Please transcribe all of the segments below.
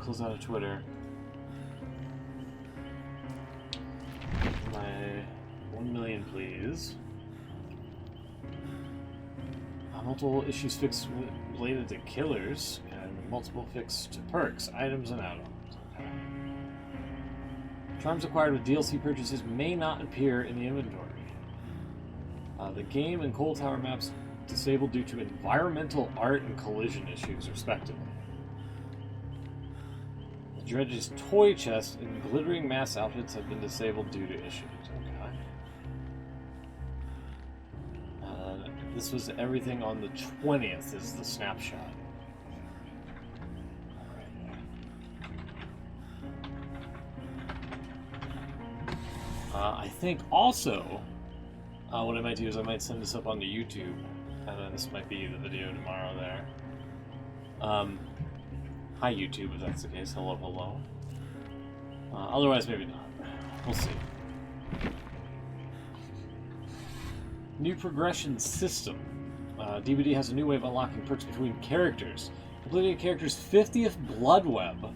close out of Twitter. My 1 million, please. Multiple issues fixed related to killers, and multiple fixed to perks, items, and add-ons. Okay. Charms acquired with DLC purchases may not appear in the inventory. The game and Cold Tower maps disabled due to environmental art and collision issues, respectively. The Dredge's toy chest and glittering mass outfits have been disabled due to issues. Okay. This was everything on the 20th, is the snapshot. I think also, what I might do is I might send this up onto YouTube, and this might be the video tomorrow there. Hi YouTube, if that's the case. Hello, hello. Otherwise, maybe not. We'll see. New progression system. DBD has a new way of unlocking perks between characters. Completing a character's 50th Blood Web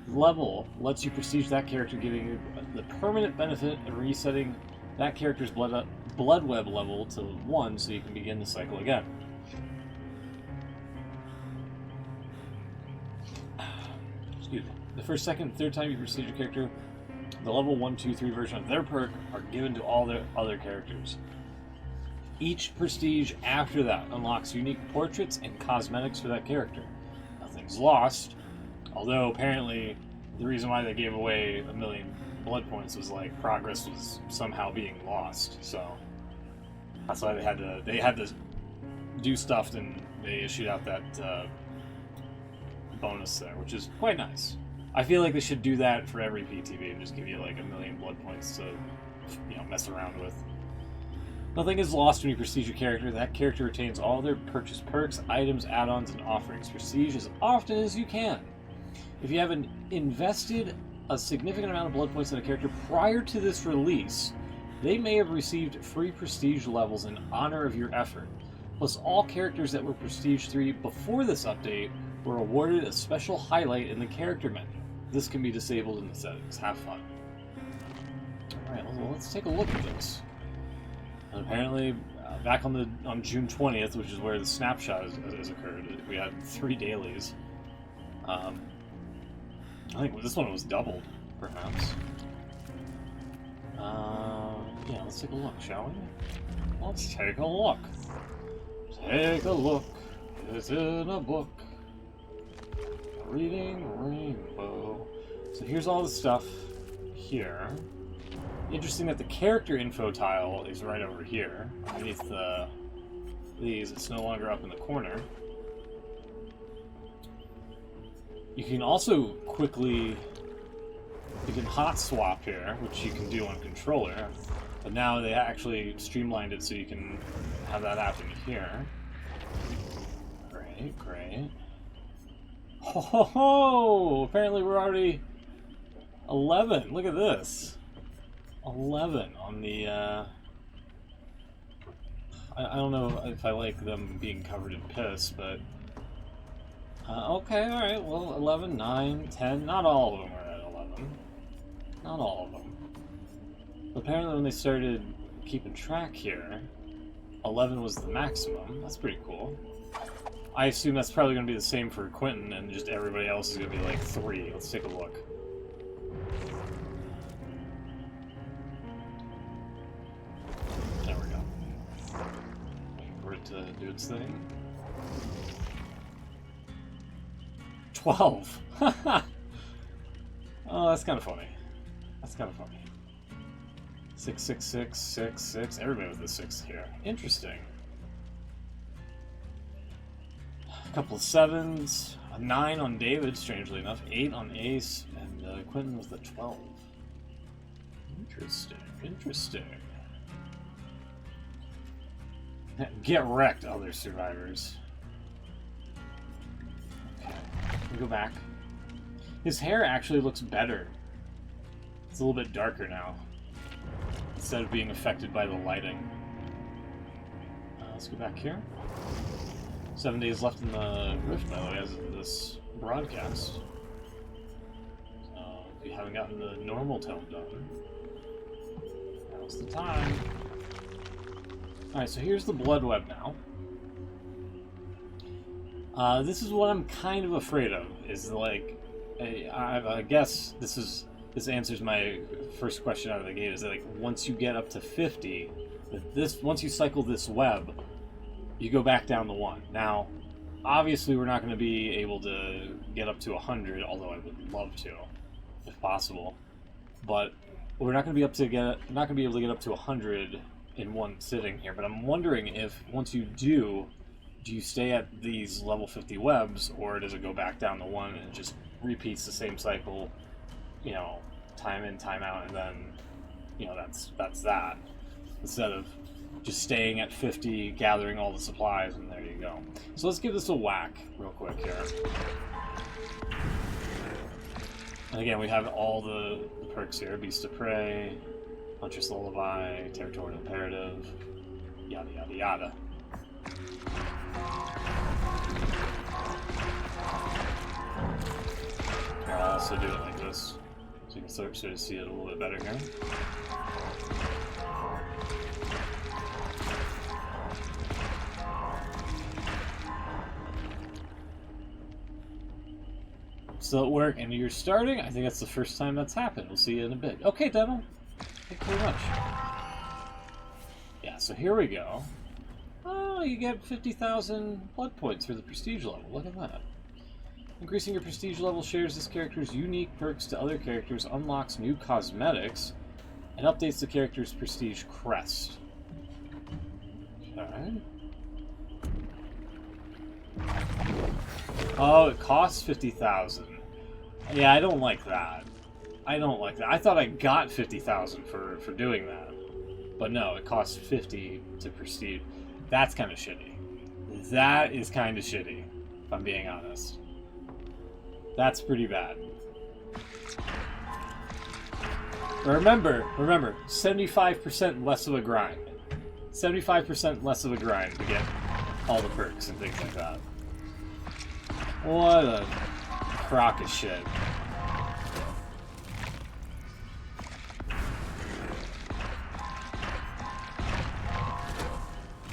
level lets you prestige that character, giving you the permanent benefit of resetting that character's Blood Web level to 1 so you can begin the cycle again. Excuse me. The first, second, and third time you prestige your character, the level 1, 2, 3 version of their perk are given to all their other characters. Each prestige after that unlocks unique portraits and cosmetics for that character. Nothing's lost, although apparently the reason why they gave away 1 million blood points was like progress was somehow being lost. So that's why they had to do stuff, and they issued out that bonus there, which is quite nice. I feel like they should do that for every PTB and just give you like 1 million blood points to, mess around with. Nothing is lost when you prestige your character. That character retains all their purchased perks, items, add-ons, and offerings. Prestige as often as you can. If you haven't invested a significant amount of blood points in a character prior to this release, they may have received free prestige levels in honor of your effort. Plus, all characters that were prestige 3 before this update were awarded a special highlight in the character menu. This can be disabled in the settings. Have fun. Alright, well, let's take a look at this. And apparently, back on June 20th, which is where the snapshot has occurred, we had 3 dailies. I think this one was doubled, perhaps. Yeah, let's take a look, shall we? Let's take a look. Take a look. It's in a book. Reading Rainbow. So here's all the stuff here. Interesting that the character info tile is right over here, underneath these. It's no longer up in the corner. You can also you can hot swap here, which you can do on controller, but now they actually streamlined it so you can have that happen here. Great, great. Ho ho ho! Apparently we're already 11. Look at this. 11 on the, I don't know if I like them being covered in piss, but, okay, alright, well, 11, 9, 10, not all of them are at 11. Not all of them. But apparently when they started keeping track here, 11 was the maximum. That's pretty cool. I assume that's probably going to be the same for Quentin, and just everybody else is going to be like 3. Let's take a look. To do its thing. 12. Oh, that's kind of funny. That's kind of funny. 6, 6, 6, 6, 6. Everybody with the 6 here. Interesting. A couple of 7s. A 9 on David, strangely enough. 8 on Ace. And Quentin with the 12. Interesting. Interesting. Get wrecked, other survivors. Okay, we go back. His hair actually looks better. It's a little bit darker now, instead of being affected by the lighting. Let's go back here. 7 days left in the Rift, by the way, as of this broadcast. If you haven't gotten the normal tome done, now's the time. Alright, so here's the blood web now. This is what I'm kind of afraid of, is like, I guess this answers my first question out of the gate, is that like once you get up to 50, once you cycle this web, you go back down to 1. Now, obviously we're not going to be able to get up to 100, although I would love to, if possible. But we're not going to be able to get up to 100 in one sitting here. But I'm wondering if once you do you stay at these level 50 webs, or does it go back down to 1 and just repeats the same cycle, you know, time in, time out, and then, you know, that's that, instead of just staying at 50, gathering all the supplies, and there you go. So let's give this a whack real quick here. And again, we have all the perks here: Beast of Prey, Huntress Lullaby, Territorial Imperative, yada yada yada. Here, I'll also do it like this, so you can sort of see it a little bit better here. Still at work, and you're starting? I think that's the first time that's happened. We'll see you in a bit. Okay, Demo. Thank you very much. Yeah, so here we go. Oh, you get 50,000 blood points for the prestige level. Look at that. Increasing your prestige level shares this character's unique perks to other characters, unlocks new cosmetics, and updates the character's prestige crest. Okay. Oh, it costs 50,000. Yeah, I don't like that. I don't like that. I thought I got 50,000 for doing that. But no, it costs 50 to prestige. That's kind of shitty. That is kind of shitty, if I'm being honest. That's pretty bad. Remember, 75% less of a grind. 75% less of a grind to get all the perks and things like that. What a crock of shit.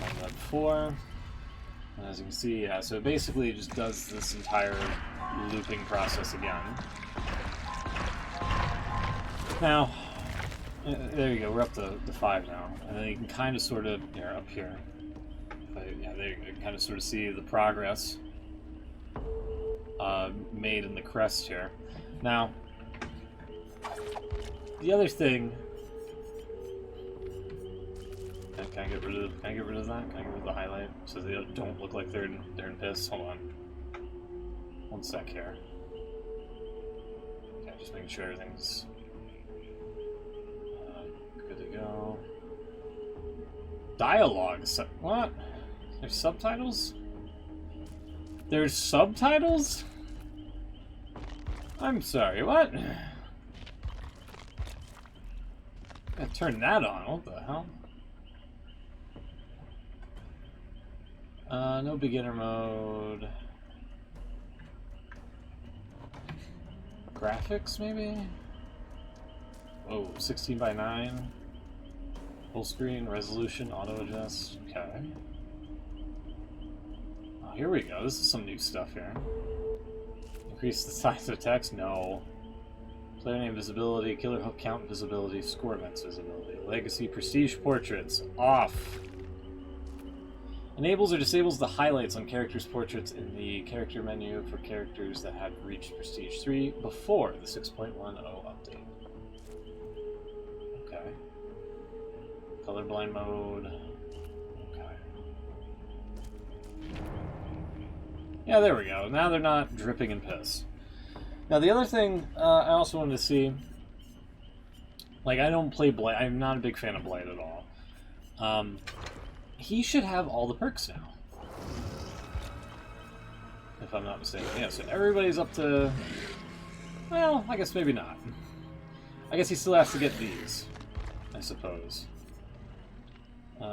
Like that before. And as you can see, yeah, so basically it just does this entire looping process again. Now, there you go, we're up to 5 now. And then you can kind of sort of, here, up here. Yeah, there you can kind of sort of see the progress made in the crest here. Now, the other thing. Can I get rid of that? Can I get rid of the highlight so they don't look like they're in piss? Hold on. One sec here. Okay, just making sure everything's good to go. Dialogue. What? There's subtitles? There's subtitles? I'm sorry, what? I turned that on, what the hell? No beginner mode. Graphics, maybe? Oh, 16 by 9. Full screen, resolution, auto adjust. Okay. Oh, here we go. This is some new stuff here. Increase the size of text? No. Player name visibility, killer hook count visibility, score events visibility. Legacy prestige portraits off. Enables or disables the highlights on characters' portraits in the character menu for characters that had reached Prestige 3 before the 6.10 update. Okay. Colorblind mode. Okay. Yeah, there we go. Now they're not dripping in piss. Now the other thing I also wanted to see, like I don't play Blight, I'm not a big fan of Blight at all. He should have all the perks now, if I'm not mistaken. Yeah, so everybody's up to, well, I guess maybe not. I guess he still has to get these, I suppose.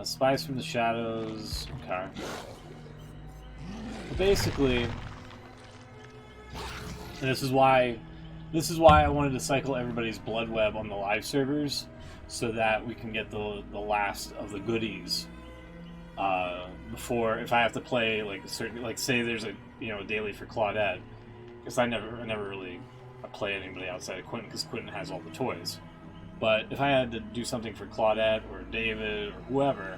Spies from the Shadows, okay. But basically, and this is why This is why I wanted to cycle everybody's blood web on the live servers, so that we can get the last of the goodies before, if I have to play like a certain, like say there's a a daily for Claudette, because I never really play anybody outside of Quentin, because Quentin has all the toys. But if I had to do something for Claudette or David or whoever,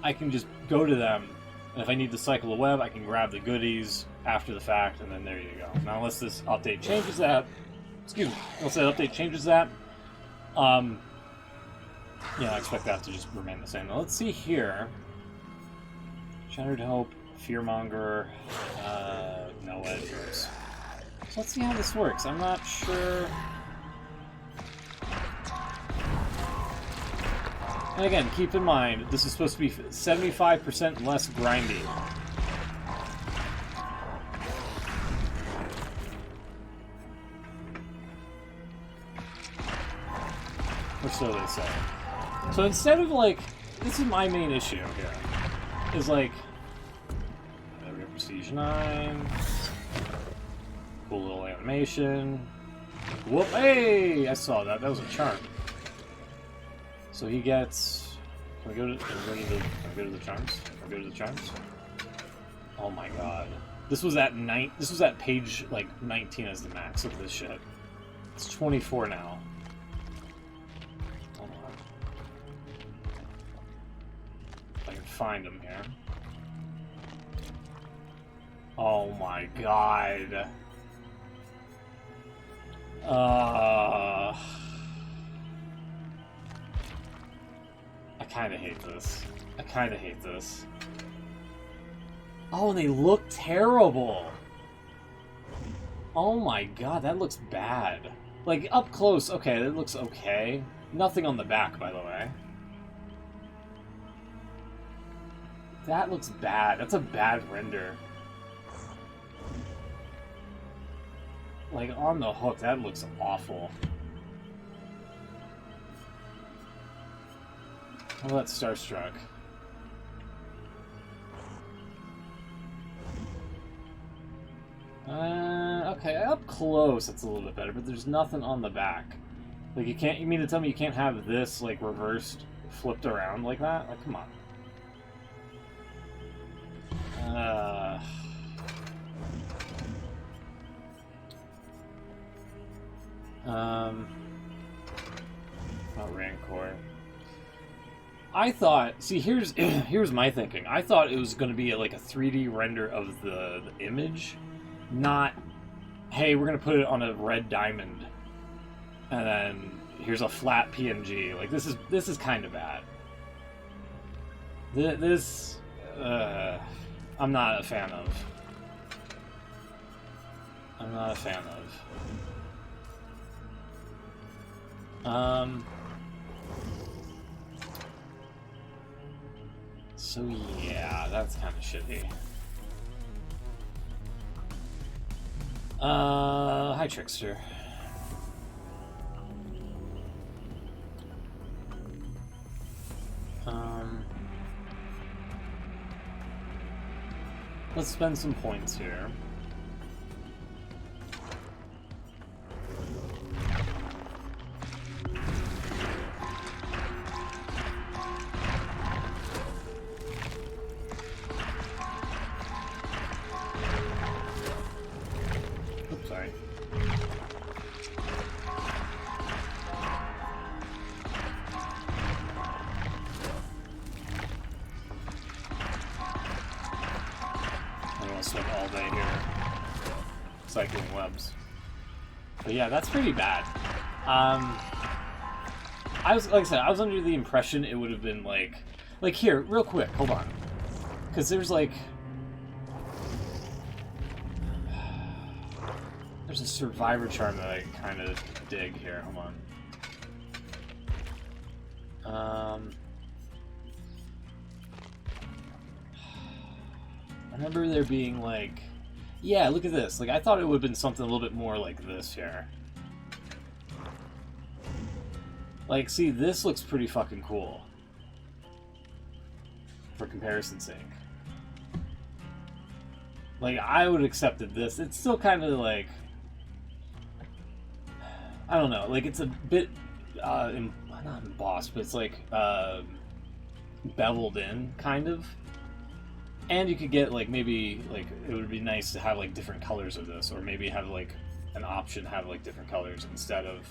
I can just go to them, and if I need to cycle a web, I can grab the goodies after the fact, and then there you go. Now, unless this update changes that, unless that update changes that, I expect that to just remain the same. Now, let's see here. Shattered Hope, Fearmonger, no editors. So let's see how this works. I'm not sure. And again, keep in mind, this is supposed to be 75% less grindy. Or so they say. So instead of like, this is my main issue here, is like, we have Prestige 9, cool little animation. Whoop, hey! I saw that. That was a charm. So he gets. Can we go to the charms? Can we go to the charms? Oh my god! This was at This was at page like 19 as the max of this shit. It's 24 now. Hold on. If I can find him here. Oh my god. I kinda hate this. I kinda hate this. Oh, and they look terrible! Oh my god, that looks bad. Like, up close, okay, that looks okay. Nothing on the back, by the way. That looks bad. That's a bad render. Like, on the hook, that looks awful. How about Starstruck? Okay, up close it's a little bit better, but there's nothing on the back. Like, you can't, you mean to tell me you can't have this, like, reversed, flipped around like that? Like, come on. Not Rancor. I thought, see, here's my thinking. I thought it was going to be like a 3D render of the image, not, hey, we're going to put it on a red diamond, and then here's a flat PNG. Like, this is kind of bad. This, I'm not a fan of. I'm not a fan of. So yeah, that's kind of shitty. Hi Trickster. Let's spend some points here. Cycling webs. But yeah, that's pretty bad. I was, like I said, I was under the impression it would have been like here, real quick, hold on. Because there's like, there's a survivor charm that I kind of dig here, hold on. I remember there being like, yeah, look at this. Like, I thought it would have been something a little bit more like this here. Like, see, this looks pretty fucking cool. For comparison's sake. Like, I would have accepted this. It's still kind of like... I don't know, like it's a bit not embossed, but it's like beveled in, kind of. And you could get like maybe like it would be nice to have like different colors of this, or maybe have like an option to have like different colors instead of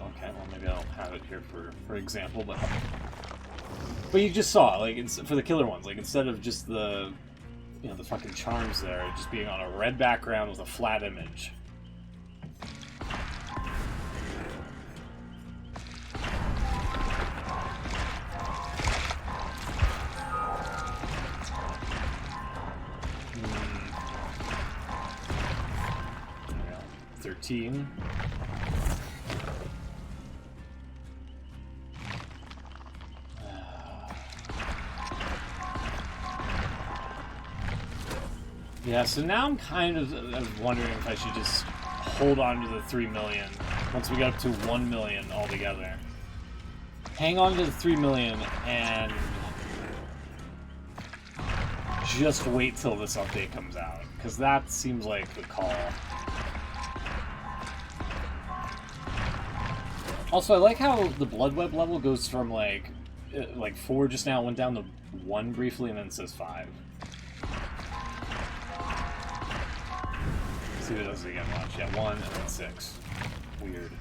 okay, well maybe I don't have it here for example, but you just saw like it's for the killer ones, like instead of just the the fucking charms there, just being on a red background with a flat image. There we go. 13. Yeah, so now I'm kind of wondering if I should just hold on to the 3 million once we get up to 1 million altogether. Hang on to the 3 million and just wait till this update comes out, because that seems like the call. Also, I like how the blood web level goes from like 4 just now, went down to 1 briefly, and then it says 5. See if it does it again. Watch. Yeah, 1 and then 6. Weird.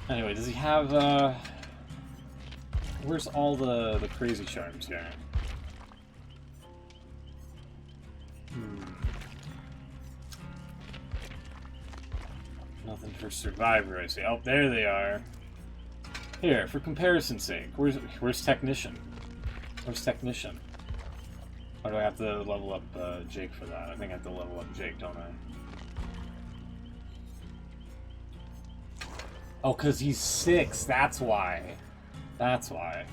Anyway, does he have where's all the crazy charms here? Nothing for Survivor, I see. Oh, there they are. Here, for comparison's sake, where's Technician? Where's Technician? Or do I have to level up Jake for that? I think I have to level up Jake, don't I? Oh, because he's 6, that's why. That's why.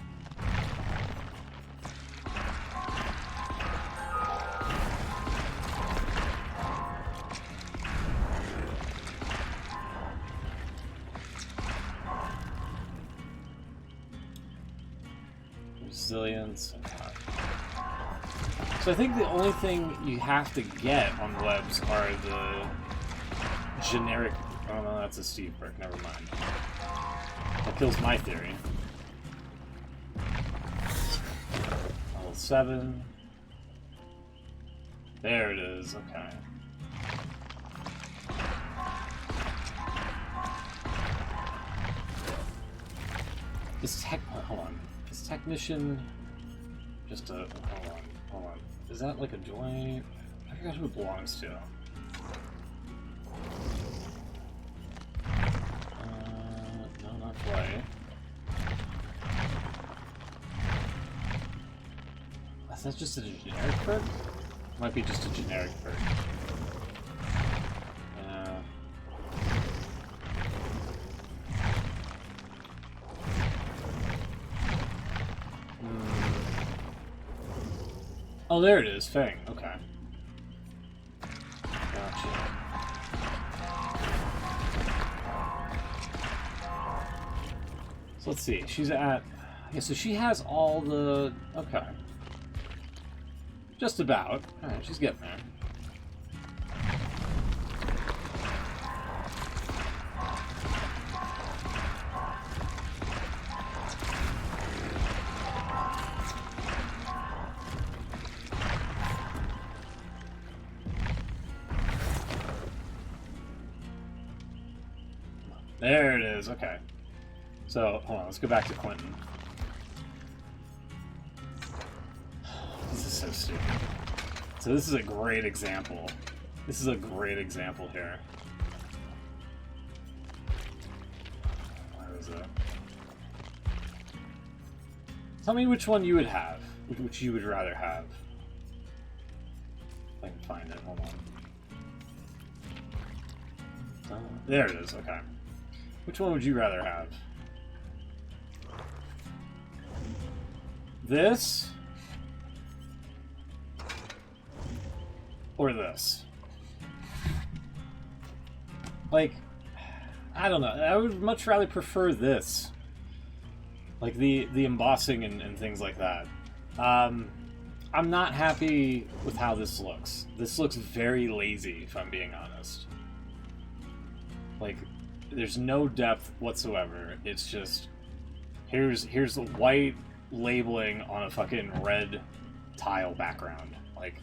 Resilience. So I think the only thing you have to get on webs are the generic... Oh no, that's a Steve Perk, never mind. That kills my theory. Level 7. There it is, okay. This tech... Hold on. This Technician... Just a... Hold on. Is that like a joint? I forgot who it belongs to. No, not quite. Is that just a generic perk? Might be just a generic perk. Oh, there it is, Fang. Okay. Gotcha. So let's see. She's at... Yeah, so she has all the... Okay. Just about. Alright, she's getting there. There it is, okay. So, hold on, let's go back to Quentin. This is so stupid. So this is a great example. This is a great example here. Where is it? Tell me which one you would have. Which you would rather have. If I can find it, hold on. There it is, okay. Which one would you rather have? This? Or this? Like, I don't know. I would much rather prefer this. Like the embossing and things like that. I'm not happy with how this looks. This looks very lazy, if I'm being honest. Like, there's no depth whatsoever. It's just, here's the white labeling on a fucking red tile background. Like,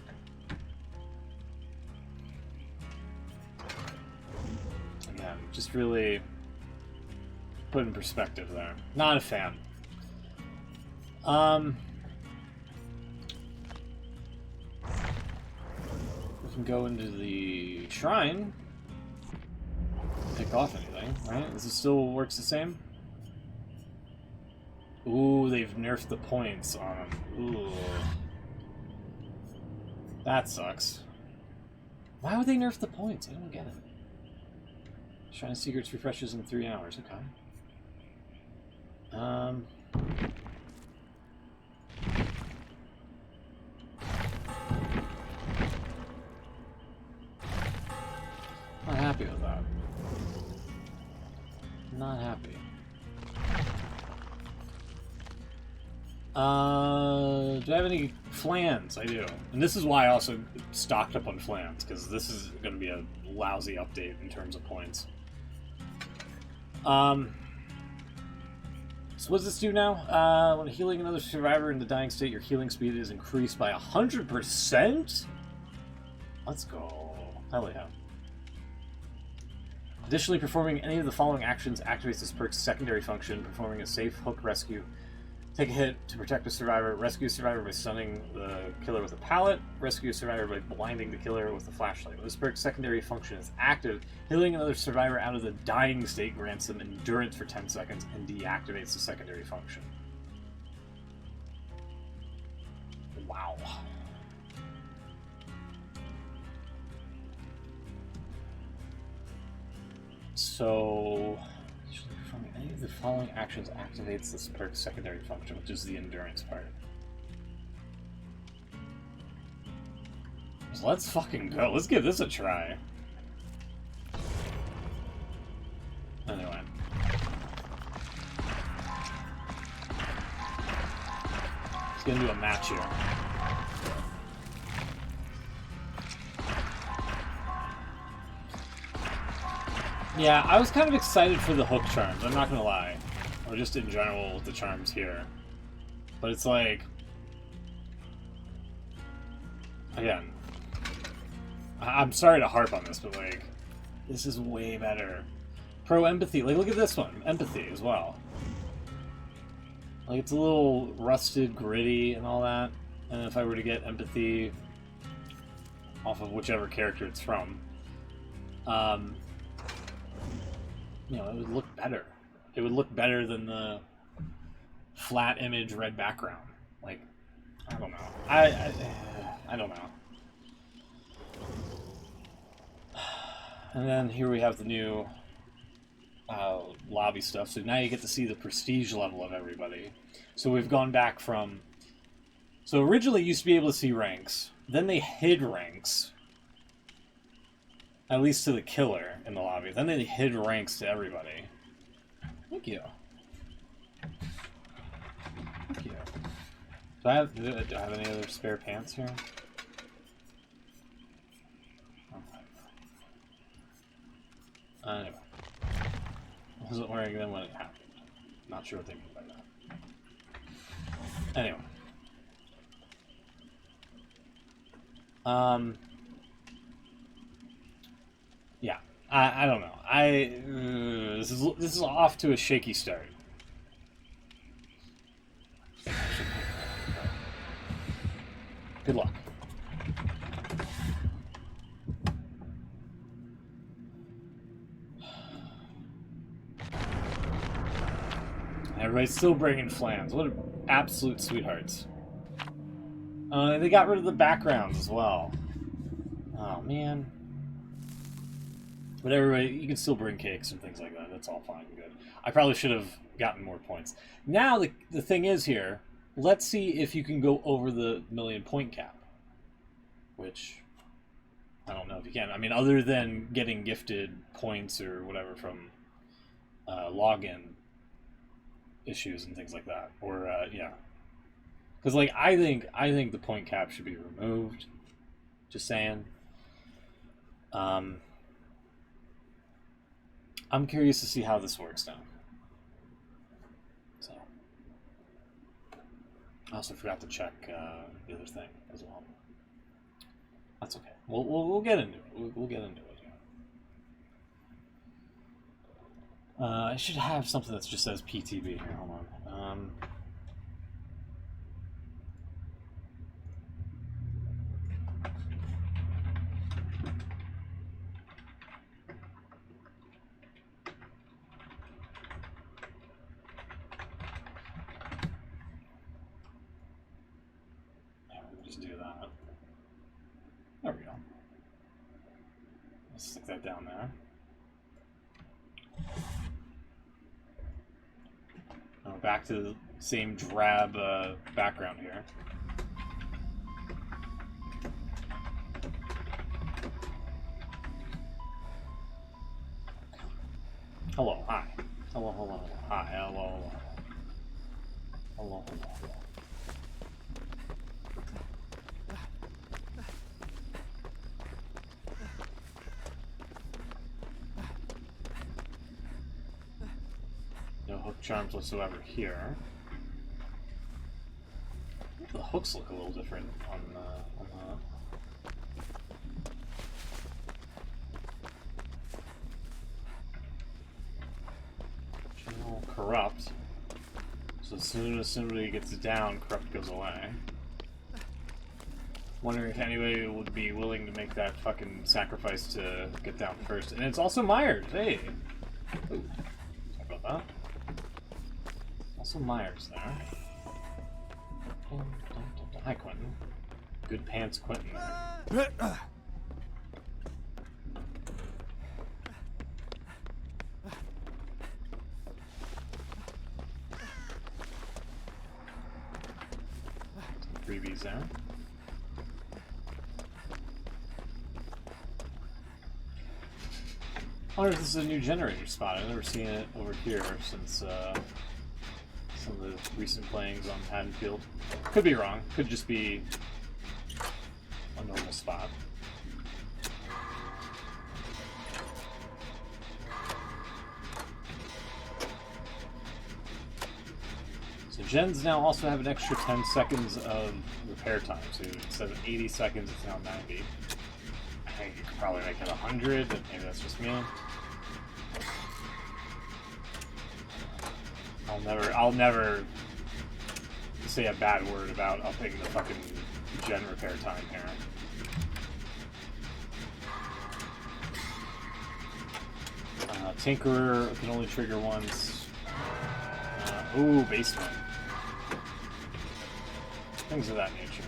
again, just really put in perspective there. Not a fan. We can go into the shrine. Pick off anything, right? Does it still works the same? Ooh, they've nerfed the points on them. Ooh. That sucks. Why would they nerf the points? I don't get it. Shrine of Secrets refreshes in 3 hours. Okay. Not happy with that. Not happy. Do I have any flans? I do. And this is why I also stocked up on flans, because this is going to be a lousy update in terms of points. So what does this do now? When healing another survivor in the dying state, your healing speed is increased by 100%? Let's go. Hell yeah. Additionally, performing any of the following actions activates this perk's secondary function: performing a safe hook rescue, take a hit to protect a survivor, rescue a survivor by stunning the killer with a pallet, rescue a survivor by blinding the killer with a flashlight. When this perk's secondary function is active, healing another survivor out of the dying state grants them endurance for 10 seconds and deactivates the secondary function. Wow. So, performing any of the following actions activates this perk's secondary function, which is the endurance part. So let's fucking go. Let's give this a try. Anyway. Let's get into a match here. Yeah, I was kind of excited for the hook charms, I'm not gonna lie. Or just in general with the charms here. But it's like... Again. I'm sorry to harp on this, but like... This is way better. Pro empathy, like look at this one. Empathy as well. Like it's a little rusted, gritty, and all that. And if I were to get empathy off of whichever character it's from, you know, it would look better. It would look better than the flat image red background. Like, I don't know. I don't know. And then here we have the new lobby stuff. So now you get to see the prestige level of everybody. So we've gone back from... So originally you used to be able to see ranks. Then they hid ranks. At least to the killer in the lobby. Then they hid ranks to everybody. Thank you. Thank you. Do I have any other spare pants here? Okay. Anyway. I wasn't wearing them when it happened. Not sure what they mean by that. Anyway. Yeah, I don't know. This is off to a shaky start. Good luck. Everybody's still bringing flans. What absolute sweethearts. They got rid of the backgrounds as well. Oh, man. But everybody, you can still bring cakes and things like that. That's all fine and good. I probably should have gotten more points. Now, the thing is here, let's see if you can go over the 1,000,000 point cap. Which, I don't know if you can. I mean, other than getting gifted points or whatever from login issues and things like that. Or yeah, because like I think the point cap should be removed. Just saying. I'm curious to see how this works now. So I also forgot to check the other thing as well. That's okay. We'll get into it. We'll get into it. I should have something that just says PTB here. Hold on. Yeah, we'll just do that. There we go. Let's stick that down there. Back to the same drab background here. Hello, hi. Hello, hello, hi, hello, hello. Hello, hello, hello. No hook charms whatsoever here. The hooks look a little different on the general corrupt. So as soon as somebody gets down, corrupt goes away. Wondering if anybody would be willing to make that fucking sacrifice to get down first. And it's also Myers. Hey. Ooh. Sorry about that. Also Myers there. Hi, Quentin. Good pants, Quentin there. Some freebies there. I wonder if this is a new generator spot. I've never seen it over here since some of the recent playings on Haddonfield. Could be wrong. Could just be a normal spot. So gens now also have an extra 10 seconds of repair time. So instead of 80 seconds, it's now 90. I think you could probably make it 100, but maybe that's just me. I'll never say a bad word about upping the fucking gen repair time here. Tinkerer can only trigger once. Ooh, basement. Things of that nature.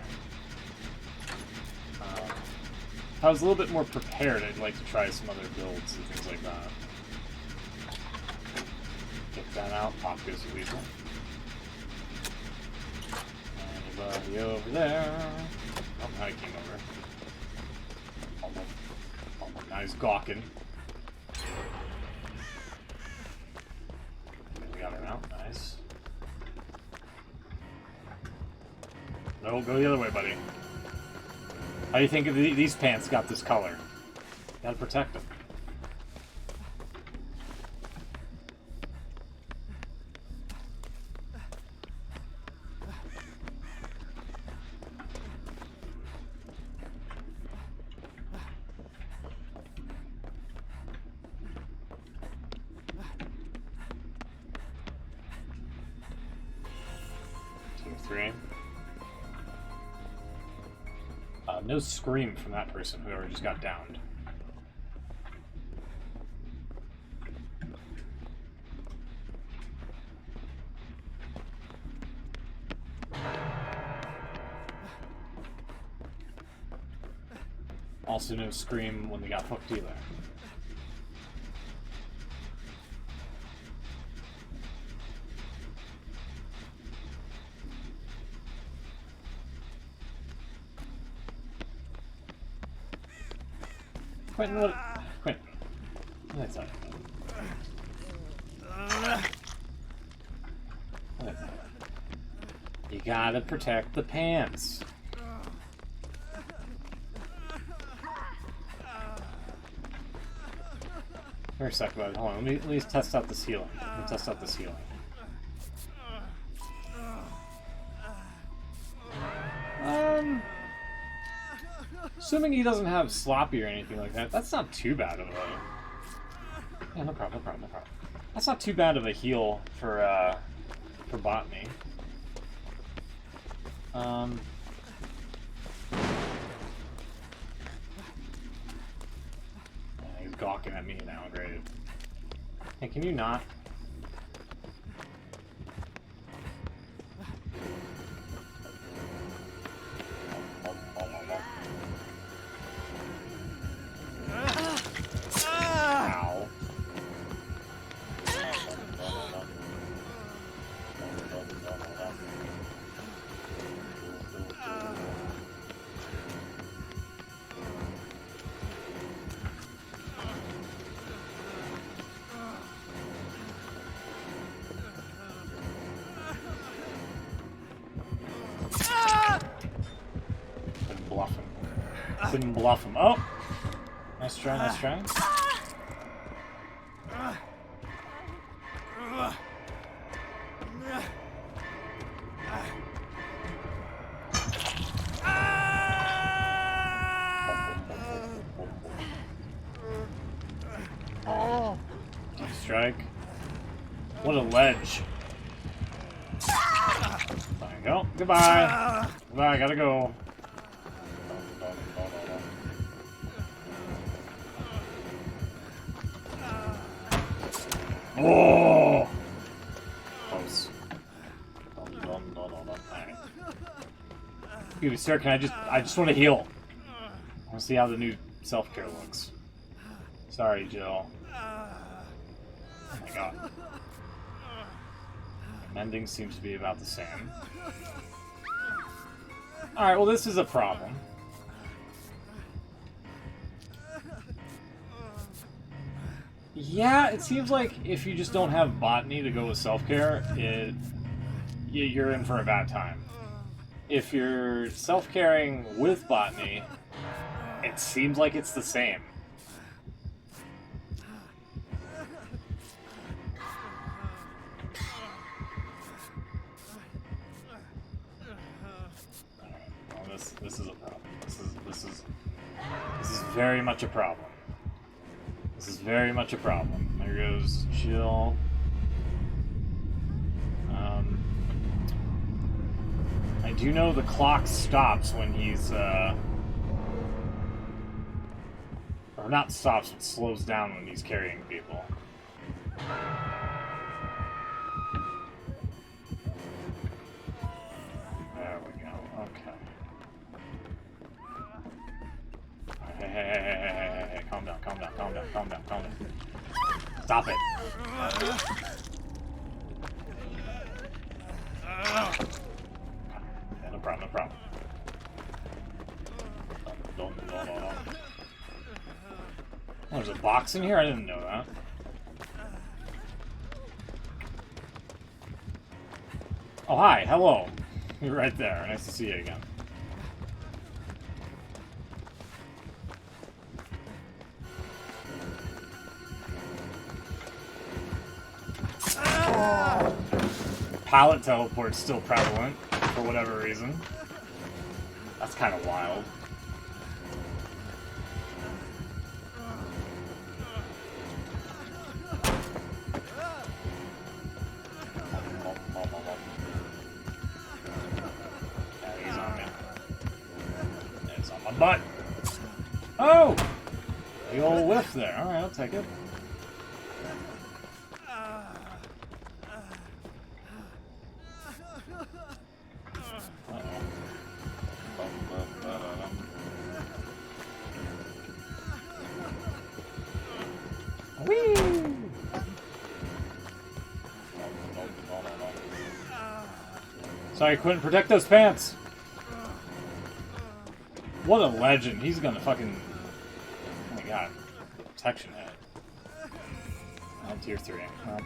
If I was a little bit more prepared, I'd like to try some other builds and things like that. Get that out, pop goes the weasel. Anybody over there? Oh, now he came over. Now he's gawking. We got her out, nice. No, go the other way, buddy. How do you think these pants got this color? Gotta protect them. No scream from that person, whoever just got downed. Also no scream when they got hooked either. Quentin, what? Quentin. That's not You gotta protect the pants. For a second, hold on. Let me test out this healing. Let me test out this healing. Assuming he doesn't have sloppy or anything like that, that's not too bad of a... Yeah, no problem, no problem, no problem. That's not too bad of a heal for botany. Yeah, he's gawking at me now, great. Hey, can you not? Couldn't bluff him. Oh! Nice try, nice try. Nice strike. What a ledge. There you go. Goodbye. Goodbye, gotta go. Oh! Close. Excuse me, sir, can I just want to heal. I want to see how the new self-care looks. Sorry, Jill. Oh my god. Mending seems to be about the same. Alright, well this is a problem. Yeah, it seems like if you just don't have botany to go with self-care, you're in for a bad time. If you're self-caring with botany, it seems like it's the same. Well, this is a problem. This is very much a problem. This is very much a problem. There goes Jill. I do know the clock stops when he's, or not stops, but slows down when he's carrying people. There we go, okay. Hey, calm down, calm down, calm down, calm down, calm down. Stop it. Yeah, no problem, no problem. Oh, there's a box in here? I didn't know that. Oh, hi, hello. You're right there. Nice to see you again. Pallet teleport's still prevalent, for whatever reason. That's kind of wild. Yeah, he's on me. It's on my butt. Oh! The old whiff there. Alright, I'll take it. Sorry, couldn't protect those pants. What a legend. He's gonna fucking... Oh my god. Protection hit. Tier 3. Well,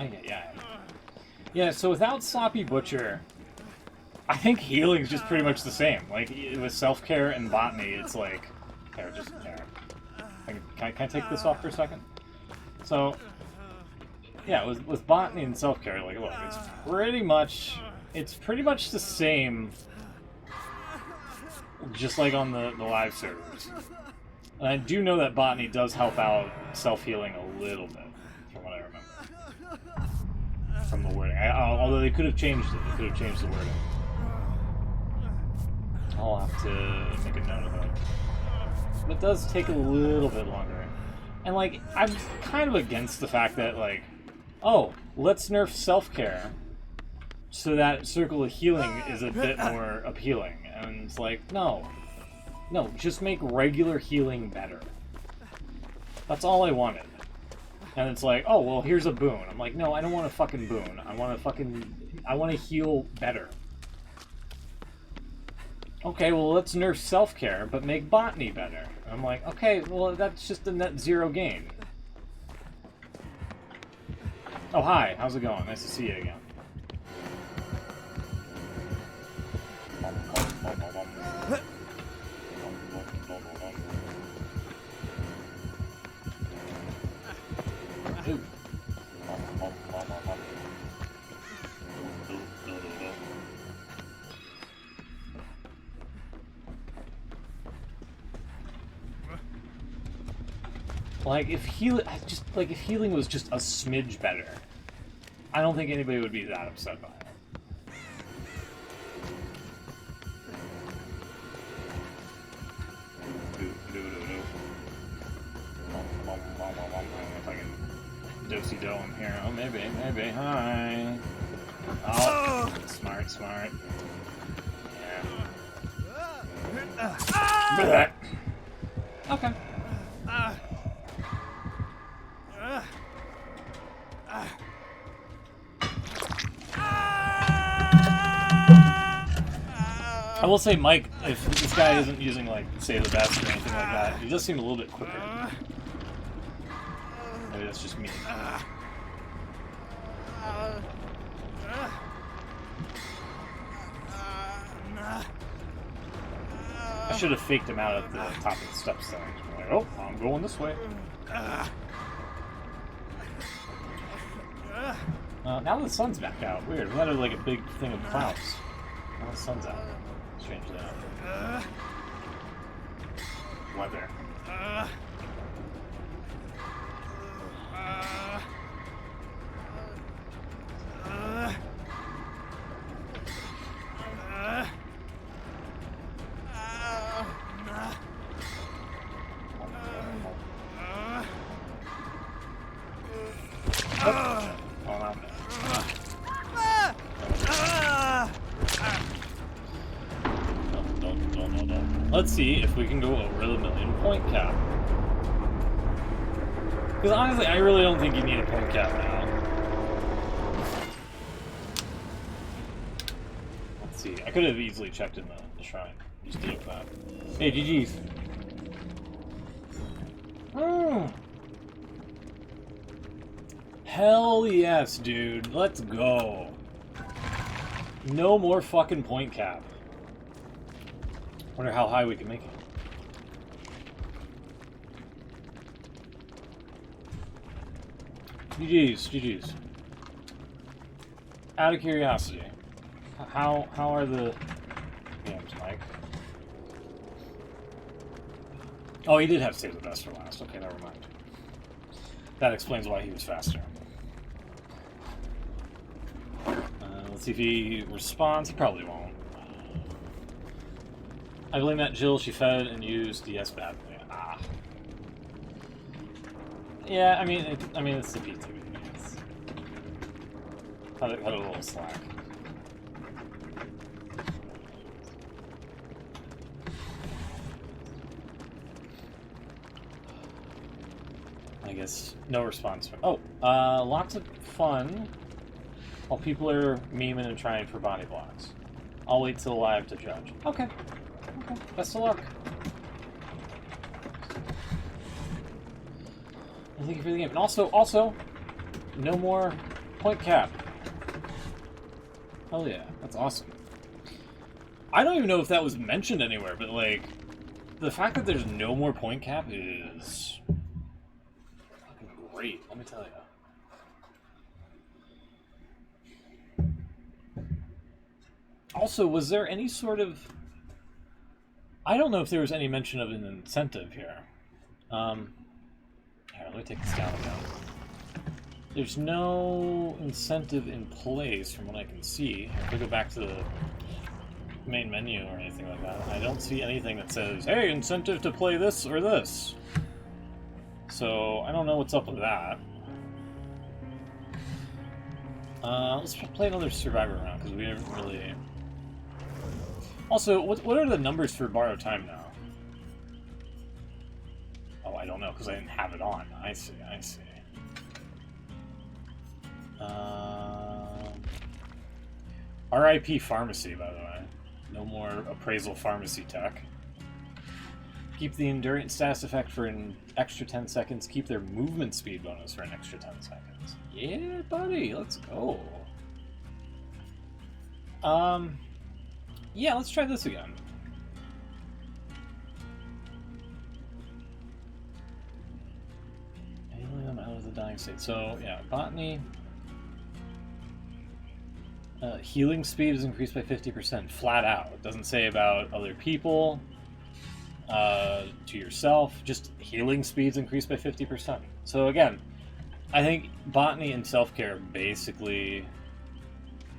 Oh, yeah. Yeah, so without Sloppy Butcher, I think healing's just pretty much the same. Like, with self-care and botany, it's like... Here, just... Here. Can I take this off for a second? So, yeah, with botany and self-care, like, look, it's pretty much the same, just like on the live servers. And I do know that botany does help out self-healing a little bit, from what I remember. From the wording. Although they could have changed it. They could have changed the wording. I'll have to make a note of that. But it does take a little bit longer. And, like, I'm kind of against the fact that, like, oh, let's nerf self-care so that Circle of Healing is a bit more appealing. And it's like, no. No, just make regular healing better. That's all I wanted. And it's like, oh, well, here's a boon. I'm like, no, I don't want a fucking boon. I want to heal better. Okay, well, let's nerf self-care, but make botany better. I'm like, okay, well, that's just a net zero gain. Oh, hi, how's it going? Nice to see you again. Like, if healing was just a smidge better, I don't think anybody would be that upset by it. If I can do-si-do him here. Oh, maybe. Hi. Oh, smart. Yeah. Okay. I will say, Mike, if this guy isn't using, like, Save the Best or anything like that, he does seem a little bit quicker. Maybe that's just me. I should have faked him out at the top of the steps there. Like, oh, I'm going this way. Now the sun's back out. Weird. We had like a big thing of clouds. Now the sun's out. Strange that. Weather. Let's see if we can go over the 1,000,000 point cap. Because honestly, I really don't think you need a point cap now. Let's see. I could have easily checked in the shrine. Just deal with that. Hey, GG's. Hell yes, dude. Let's go. No more fucking point cap. Wonder how high we can make it. GG's. Out of curiosity, how are the games, Mike? Oh, he did have Save the Best for last. Okay, never mind. That explains why he was faster. Let's see if he responds. He probably won't. I blame that Jill. She fed and used DS badly. Ah. Yeah, I mean, it's the PTB. It's cut a little slack. I guess no response. Oh, lots of fun while people are memeing and trying for body blocks. I'll wait till live to judge. Okay. Best of luck. Thank you for the game. And also, no more Point cap. Hell yeah, that's awesome. I don't even know if that was mentioned anywhere, but like, the fact that there's no more point cap is fucking great, let me tell you. Also, was there any sort of... I don't know if there was any mention of an incentive here. Here, let me take this down again. There's no incentive in place from what I can see. If we go back to the main menu or anything like that, I don't see anything that says, hey, incentive to play this or this. So, I don't know what's up with that. Let's play another Survivor round, because we haven't really... Also, what are the numbers for borrowed time now? Oh, I don't know, because I didn't have it on. I see, I see. RIP Pharmacy, by the way. No more appraisal pharmacy tech. Keep the endurance status effect for an extra 10 seconds. Keep their movement speed bonus for an extra 10 seconds. Yeah, buddy, let's go. Yeah, let's try this again. Alien out of the dying state. So, yeah, botany. Healing speed is increased by 50%, flat out. It doesn't say about other people, to yourself, just healing speed's increased by 50%. So again, I think botany and self-care basically,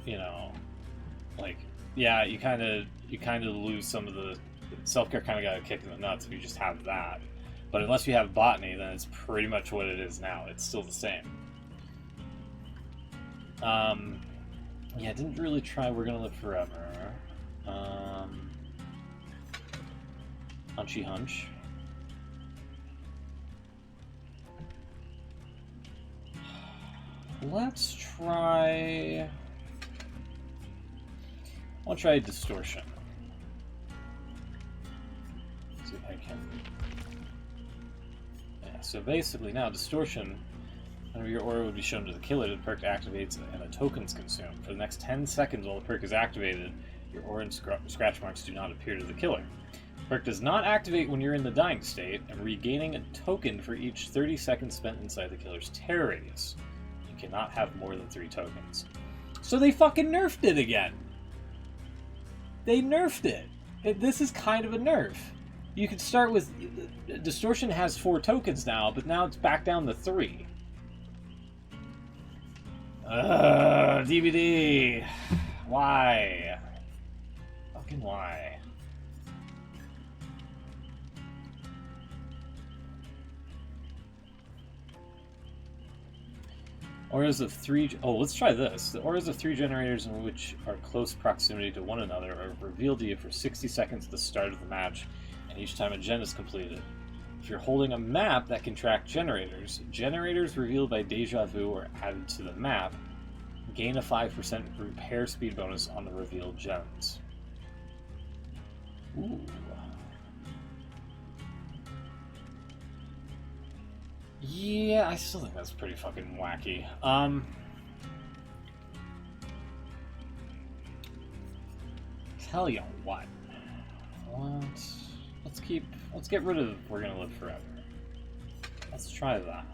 you know, like, yeah, you kind of lose some of the self-care, kind of got a kick in the nuts if you just have that. But unless you have botany, then it's pretty much what it is now. It's still the same. Yeah, didn't really try We're Gonna Live Forever. Hunchy Hunch. Let's try... I'll try Distortion. See if I can... Yeah, so basically now Distortion... Whenever your aura would be shown to the killer, the perk activates and a token's consumed. For the next 10 seconds while the perk is activated, your aura and scratch marks do not appear to the killer. The perk does not activate when you're in the dying state, and regaining a token for each 30 seconds spent inside the killer's terror radius. You cannot have more than 3 tokens. So they fucking nerfed it again! They nerfed it! This is kind of a nerf. You could start with... Distortion has 4 tokens now, but now it's back down to 3. DBD. Why? Fucking why? Auras of 3... Oh, let's try this. The auras of 3 generators in which are close proximity to one another are revealed to you for 60 seconds at the start of the match, and each time a gen is completed. If you're holding a map that can track generators, generators revealed by Deja Vu are added to the map. Gain a 5% repair speed bonus on the revealed gens. Ooh. Yeah, I still think that's pretty fucking wacky. Tell you what. Let's get rid of We're Gonna Live Forever. Let's try that.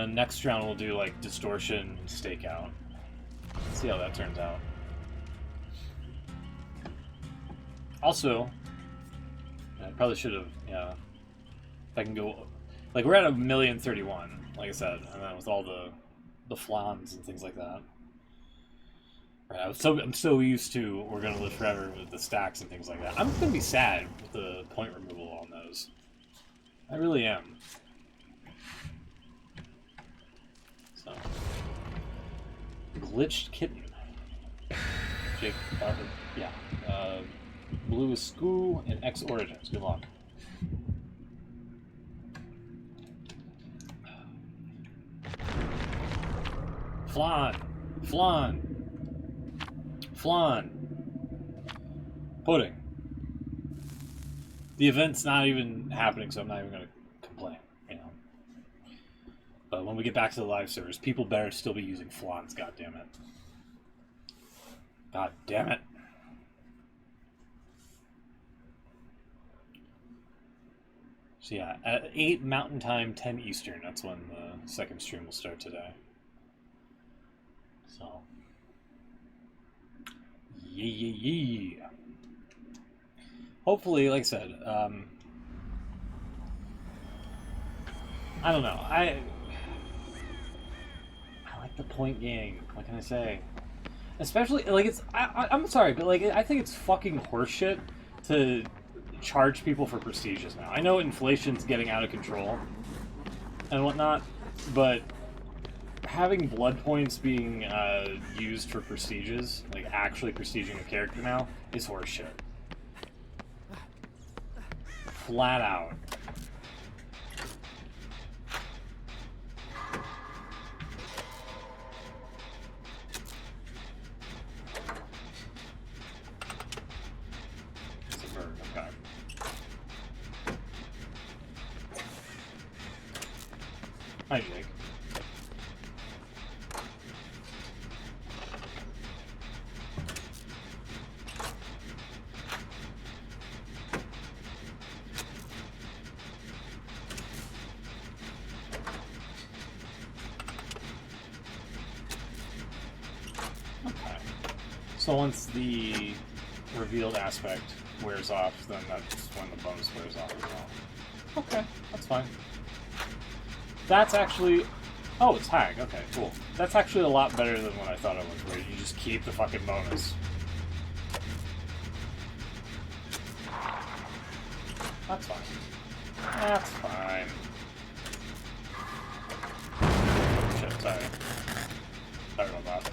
Next round we'll do like Distortion Stakeout. Let's see how that turns out. Also, I probably should have, yeah. If I can go, like, we're at 1,031,000, like I said, and then with all the flans and things like that. Right, I'm so used to We're Gonna Live Forever with the stacks and things like that. I'm gonna be sad with the point removal on those. I really am. So, Glitched Kitten. Jake, yeah. Blue is Skoo and X Origins. Good luck. Flan. Pudding. The event's not even happening, so I'm not even going to complain, you know. when we get back to the live servers, people better still be using flans, goddammit. God damn it. So yeah, at 8 Mountain Time, 10 Eastern, that's when the second stream will start today. So, yeah. Hopefully, like I said, I don't know. I like the point game. What can I say? Especially, like, I'm sorry, but, like, I think it's fucking horseshit to charge people for prestiges now. I know inflation's getting out of control and whatnot, but having blood points being used for prestiges, like actually prestiging a character now, is horseshit. Flat out. It's a bird, okay. Hi, Jake. So once the revealed aspect wears off, then that's when the bonus wears off as well. Okay, that's fine. That's actually... Oh, it's Hag. Okay, cool. That's actually a lot better than what I thought it was, where you just keep the fucking bonus. That's fine. That's fine. Shit, sorry. Sorry about that.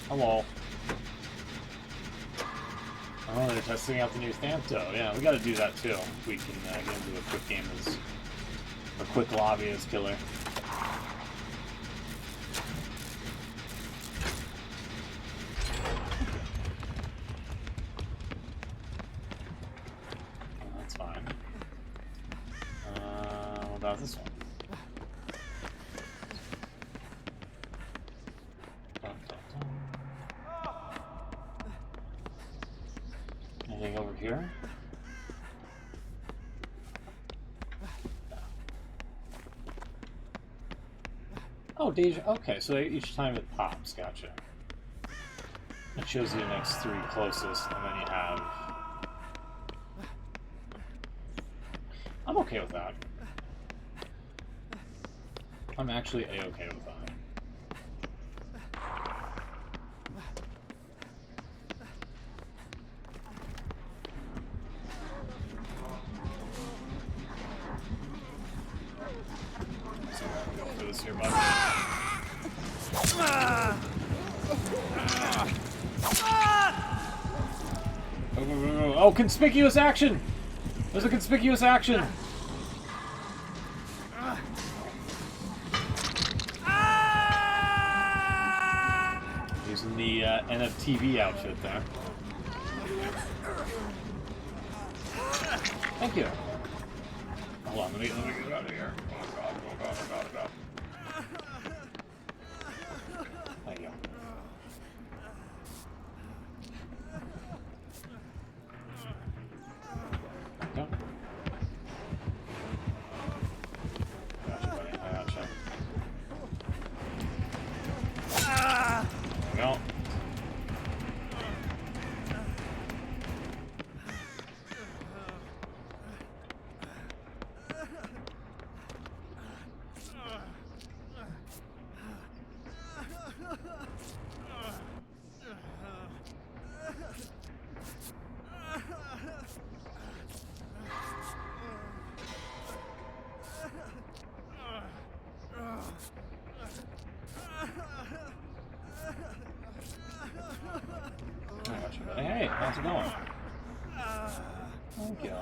Hello. Oh, they're testing out the new Thamto. Yeah, we gotta do that too. If we can get into a quick game as... a quick lobby as killer. That's fine. What about this one? Anything over here? Oh, Deja. Okay, so each time it pops, gotcha. It shows you the next 3 closest, and then you have... I'm okay with that. I'm actually A-okay with that. So I'm gonna go for this here, bud. Oh, conspicuous action! There's a conspicuous action! Using the NFTV outfit there. Thank you. Hold on, let me get out of here. Oh god, oh god, oh god, oh god. There you go. Go. Gotcha, buddy. I gotcha. There we go. Hey, how's it going? Thank you.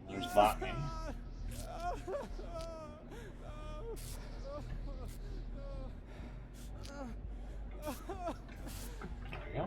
There's Botany. There we go.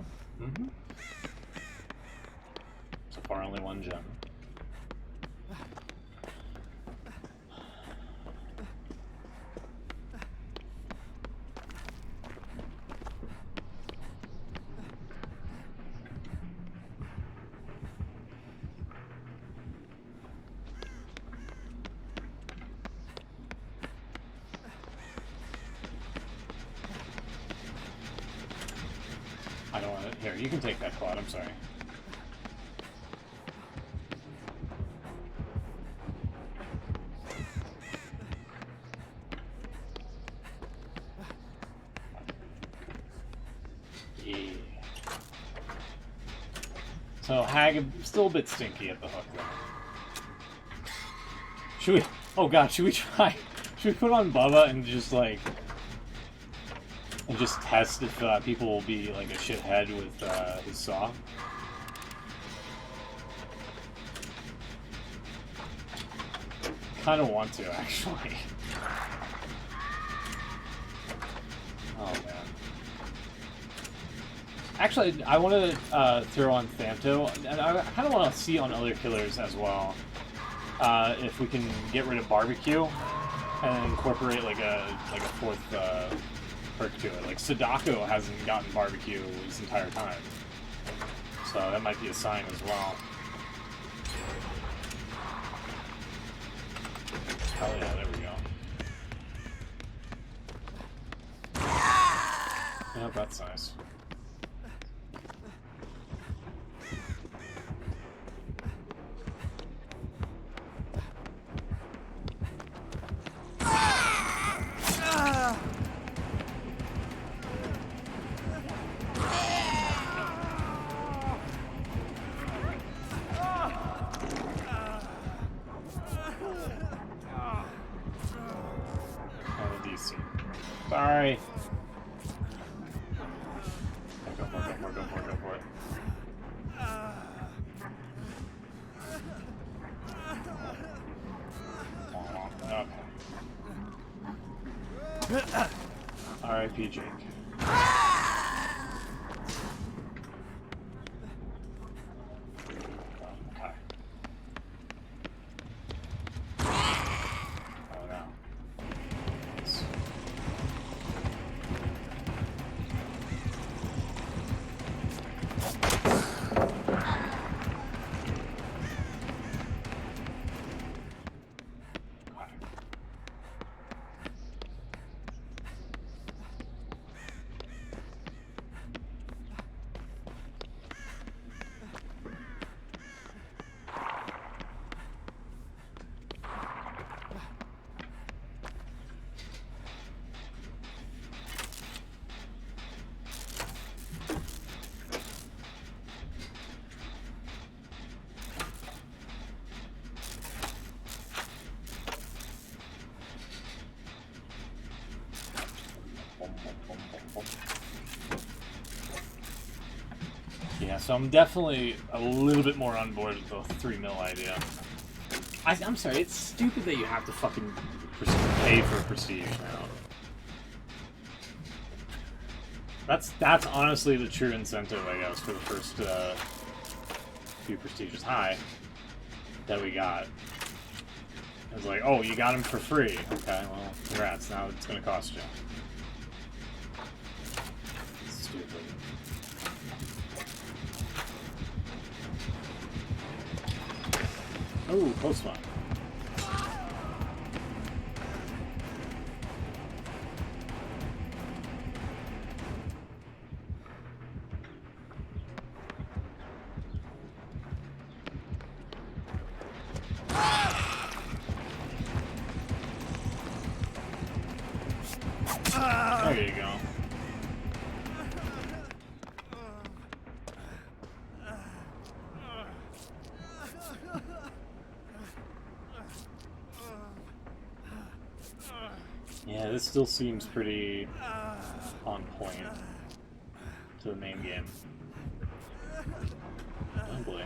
Here, you can take that quad, I'm sorry. Yeah. So, Hag, still a bit stinky at the hook, though. Should we... Oh god, should we try... Should we put on Bubba and just, like... And just test if people will be, like, a shithead with his saw? Kinda want to, actually. Oh, man. Actually, I want to throw on Thamto, and I kind of want to see on other killers as well. If we can get rid of barbecue and incorporate like a fourth perk to it. Like Sadako hasn't gotten barbecue this entire time, so that might be a sign as well. Hell yeah, there we go. Yeah, that's nice. Sorry. Go for it, go for it, go for it, go for it. Okay. R.I.P. Jake. Yeah, so I'm definitely a little bit more on board with the 3 mil idea. I'm sorry, it's stupid that you have to fucking pay for prestige now. That's honestly the true incentive, I guess, for the first few prestigious high that we got. It's like, oh, you got him for free. Okay, well, congrats. Now it's gonna cost you. Stupid. Oh, close one. There you go. Yeah, this still seems pretty on point to the main game. Oh boy.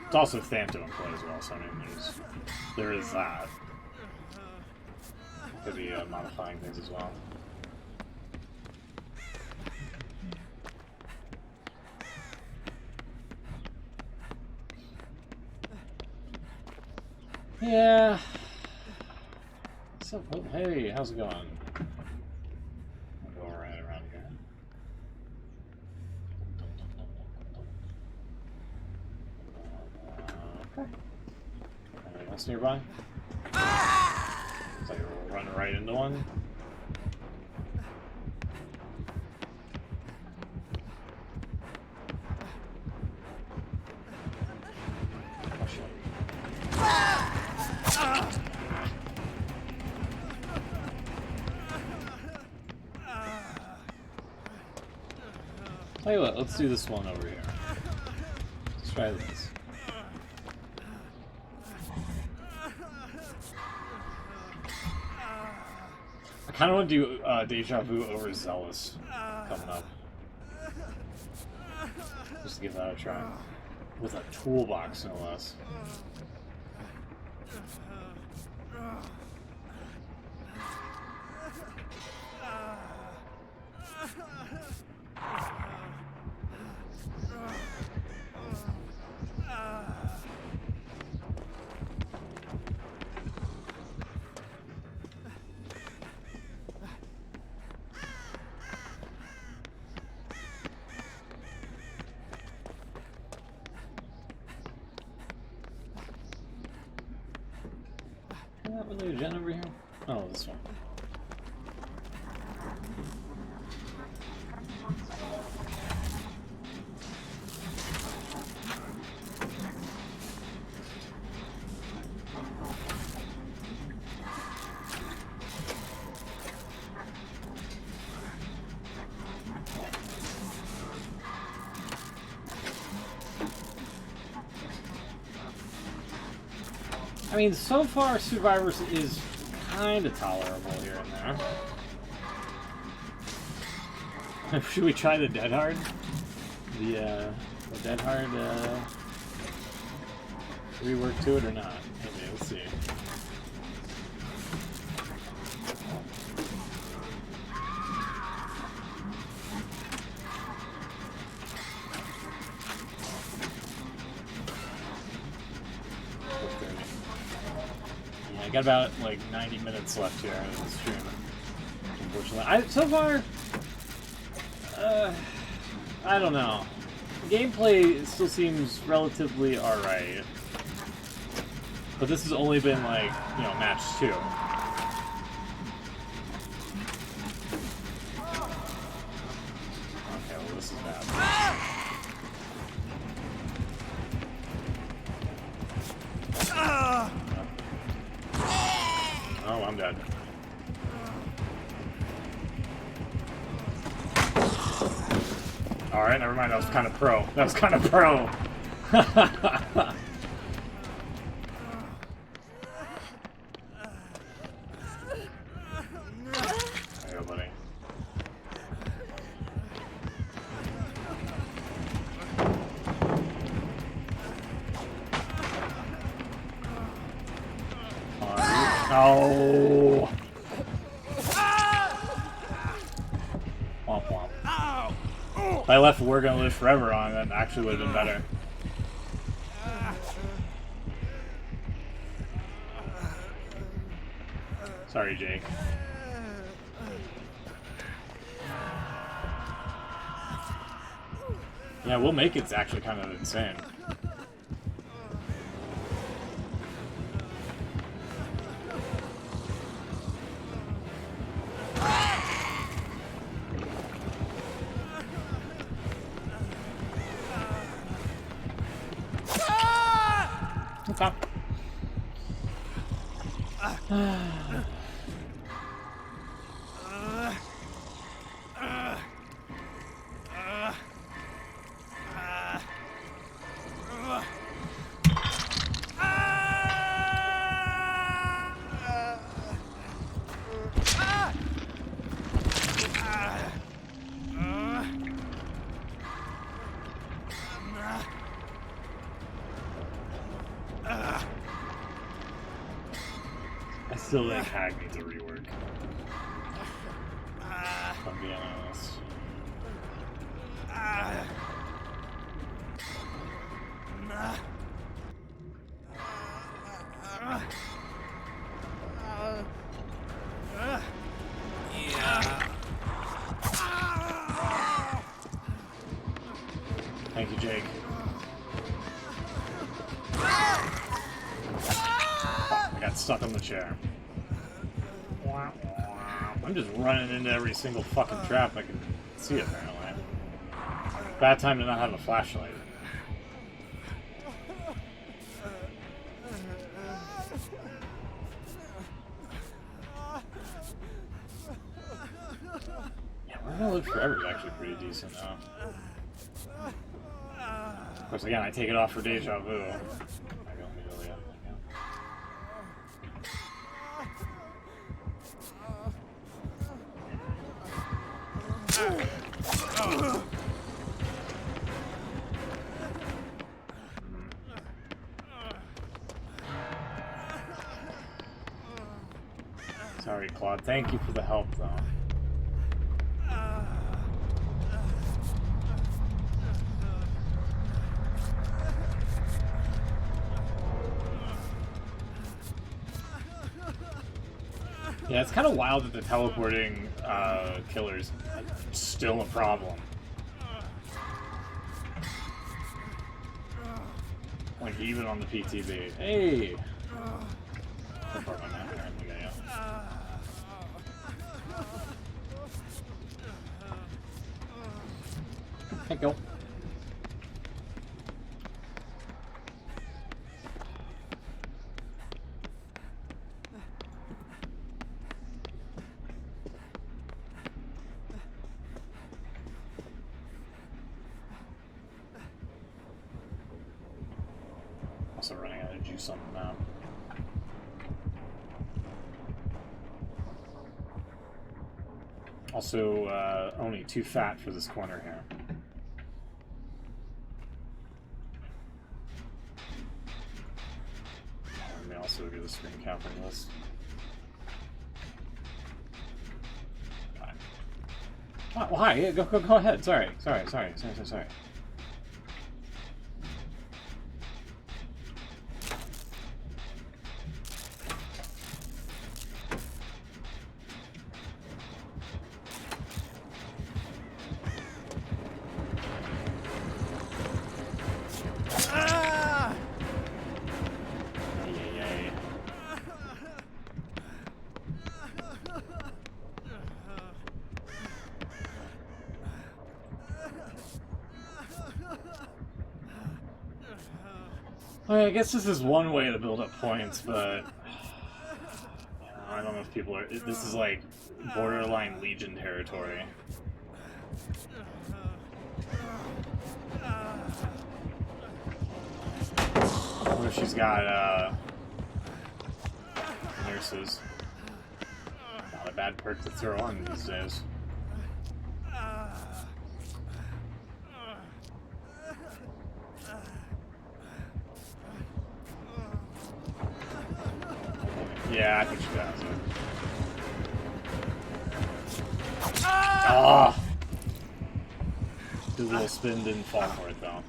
It's also Thamto in play as well, so I mean, there is that. Could be modifying things as well. Yeah. What's up? Oh, hey, how's it going? I'll go right around here. Okay. Anything else nearby? Looks like we're running right into one. Tell you what, let's do this one over here. Let's try this. I kind of want to do Deja Vu over Zealous coming up. Just to give that a try. With a toolbox, no less. That really a gen over here? Oh, this one. I mean, so far, Survivors is kind of tolerable here and there. Should we try the Dead Hard? The Dead Hard rework to it or not? Okay, let's see. Got about like 90 minutes left here in the stream. Unfortunately, so far, I don't know. Gameplay still seems relatively alright, but this has only been like, you know, match 2. Okay, well this is bad. Oh, I'm dead. Alright, never mind, that was kind of pro. That was kind of pro. There you go, buddy. Oh. Womp womp. If I left We're Gonna Live Forever on, that actually would have been better. Sorry, Jake. Yeah, We'll Make It's actually kind of insane. Okay. I still think Hag needs a rework. If I'm being honest. Thank you, Jake. I got stuck on the chair. I'm just running into every single fucking trap I can see, apparently. Bad time to not have a flashlight. Yeah, we're gonna live forever is actually pretty decent now. Of course, again, I take it off for deja vu. Sorry, Claude. Thank you for the help, though. Yeah, it's kind of wild that the teleporting killer's still a problem. Like, even on the PTB. Hey! Hey, go. Also running out of juice on the map. Also, only too fat for this corner here. Let me also do the screen capturing list. Fine. Oh, well, hi. Yeah, go ahead. Sorry. I guess this is one way to build up points, but I don't know if people are. This is like borderline Legion territory. What if she's got nurses? Not a bad perk to throw on these days. Yeah, I think she has it. Ah! His little spin didn't fall for it, though.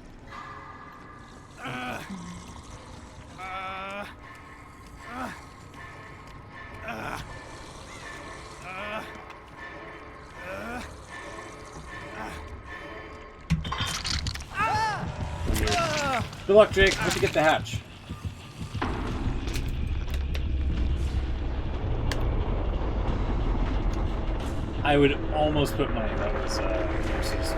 Good luck, Jake. Hope you get the hatch. I would almost put money that was nurses.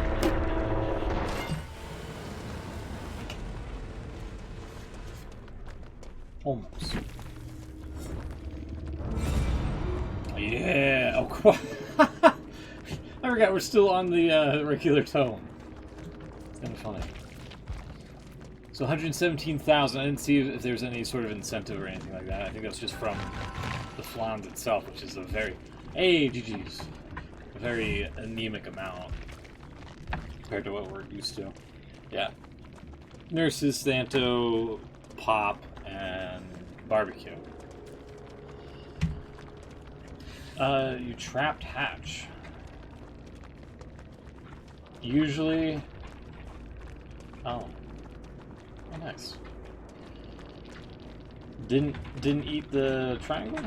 Almost. Yeah. Oh, I forgot we're still on the regular tone. It's kind of funny. So 117,000. I didn't see if there's any sort of incentive or anything like that. I think that's just from the Flans itself, which is a very... Hey, GG's. A very anemic amount compared to what we're used to. Yeah. Nurses, Santo, Pop, and Barbecue. You trapped hatch. Usually... Oh. Oh, nice. Didn't eat the triangle?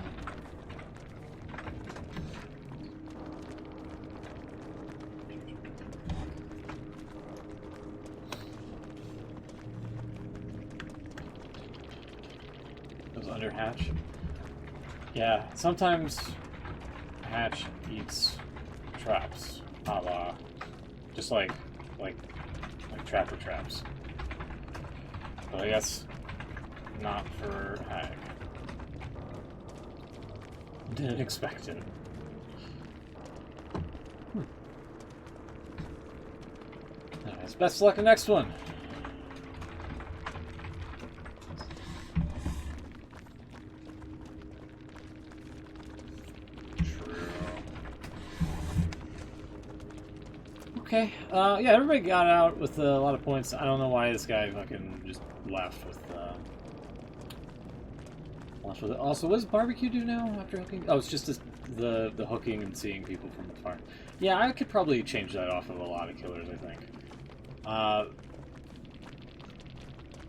under Hatch. Yeah, sometimes Hatch eats traps, a la, just like trapper traps. But I guess not for Hag. Didn't expect it. Anyways, best of luck in the next one. Okay, yeah, everybody got out with a lot of points. I don't know why this guy fucking just left with it. Also, what does barbecue do now after hooking? Oh, it's just the hooking and seeing people from afar. Yeah, I could probably change that off of a lot of killers, I think.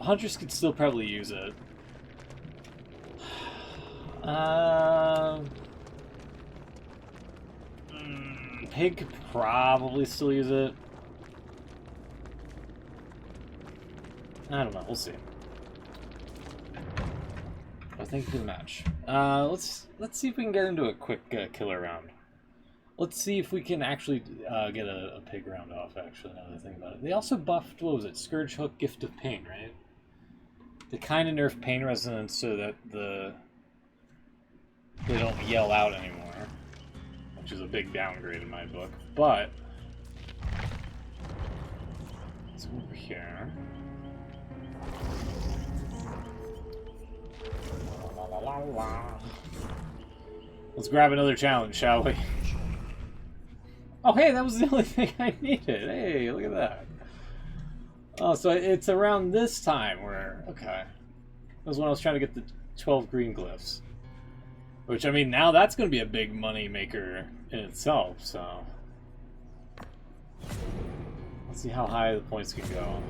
Hunters could still probably use it. Pig could probably still use it. I don't know. We'll see. I think for the match. Let's see if we can get into a quick killer round. Let's see if we can actually get a pig round off. Actually, now that I think about it, they also buffed, what was it? Scourge Hook, Gift of Pain, right? They kind of nerfed pain resonance so that they don't yell out anymore. Which is a big downgrade in my book, but let's go over here. Let's grab another challenge, shall we? Oh, hey, that was the only thing I needed. Hey, look at that. Oh, so it's around this time where, okay. That was when I was trying to get the 12 green glyphs. Which, I mean, now that's going to be a big money maker in itself, so... Let's see how high the points can go.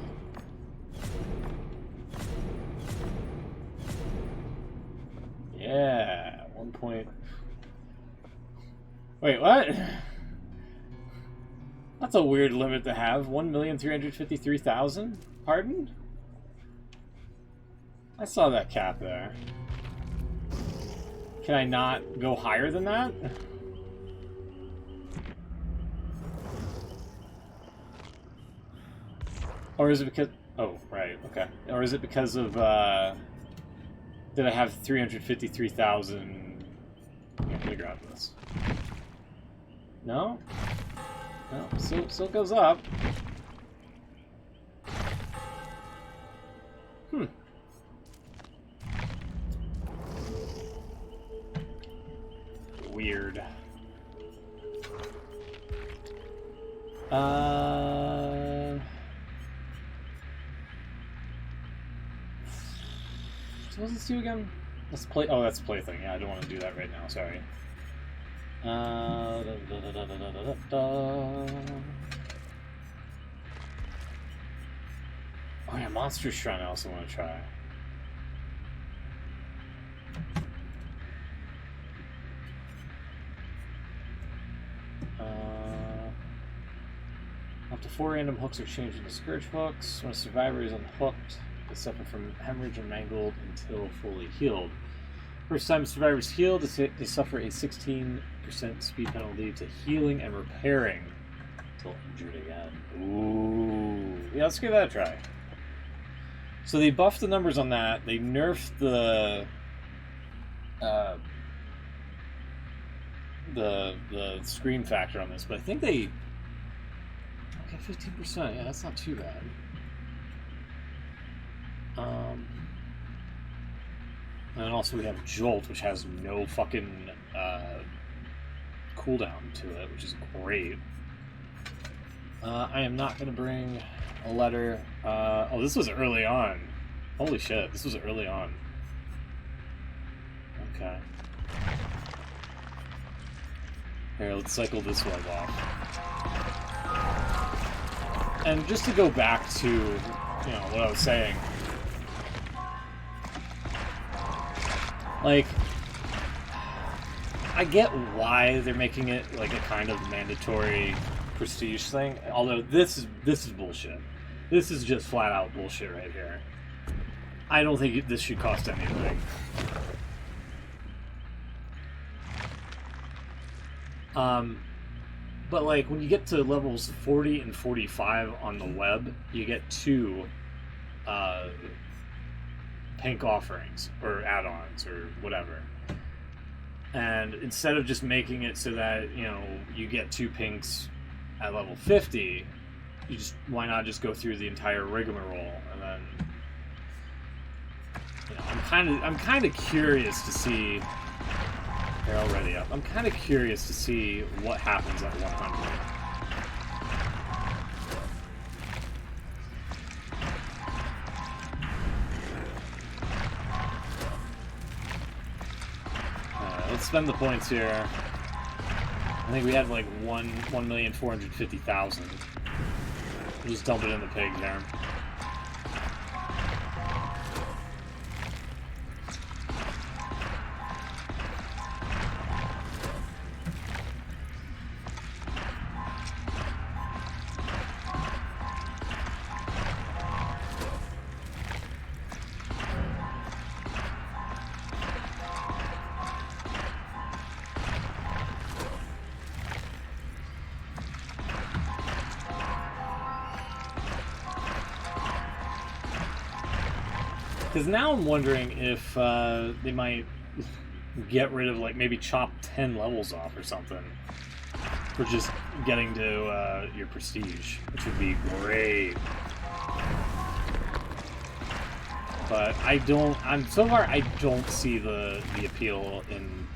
Yeah, 1 point... Wait, what? That's a weird limit to have. 1,353,000? Pardon? I saw that cap there. Can I not go higher than that? Or is it because... Oh, right, okay. Or is it because of, that I have 353,000... Yeah, let me grab this. No? No, still goes up. Weird. So what's this do again? Let's play. Oh, that's plaything. Yeah, I don't want to do that right now. Sorry. Oh yeah, Monster Shrine I also want to try. Up to 4 random hooks are changed into Scourge hooks. When a survivor is unhooked, they suffer from hemorrhage and mangled until fully healed. First time survivors healed, they suffer a 16% speed penalty to healing and repairing until injured again. Ooh. Yeah, let's give that a try. So they buffed the numbers on that. They nerfed the screen factor on this, but I think they... Okay, 15%. Yeah, that's not too bad. And also we have Jolt, which has no fucking cooldown to it, which is great. I am not going to bring a letter. Oh, this was early on. Holy shit, this was early on. Okay. Here, let's cycle this one off. And just to go back to, you know, what I was saying. Like, I get why they're making it like a kind of mandatory prestige thing, although this is bullshit. This is just flat out bullshit right here. I don't think this should cost anything. But like when you get to levels 40 and 45 on the web, you get 2 pink offerings or add-ons or whatever. And instead of just making it so that, you know, you get 2 pinks at level 50, you just, why not just go through the entire rigmarole? And then, you know, I'm kind of curious to see. They're already up. I'm kind of curious to see what happens at 100. Let's spend the points here. I think we had like 1,450,000. We'll just dump it in the pig there. Because now I'm wondering if they might get rid of, like, maybe chop 10 levels off or something for just getting to your prestige, which would be great. But I don't. So far I don't see the appeal in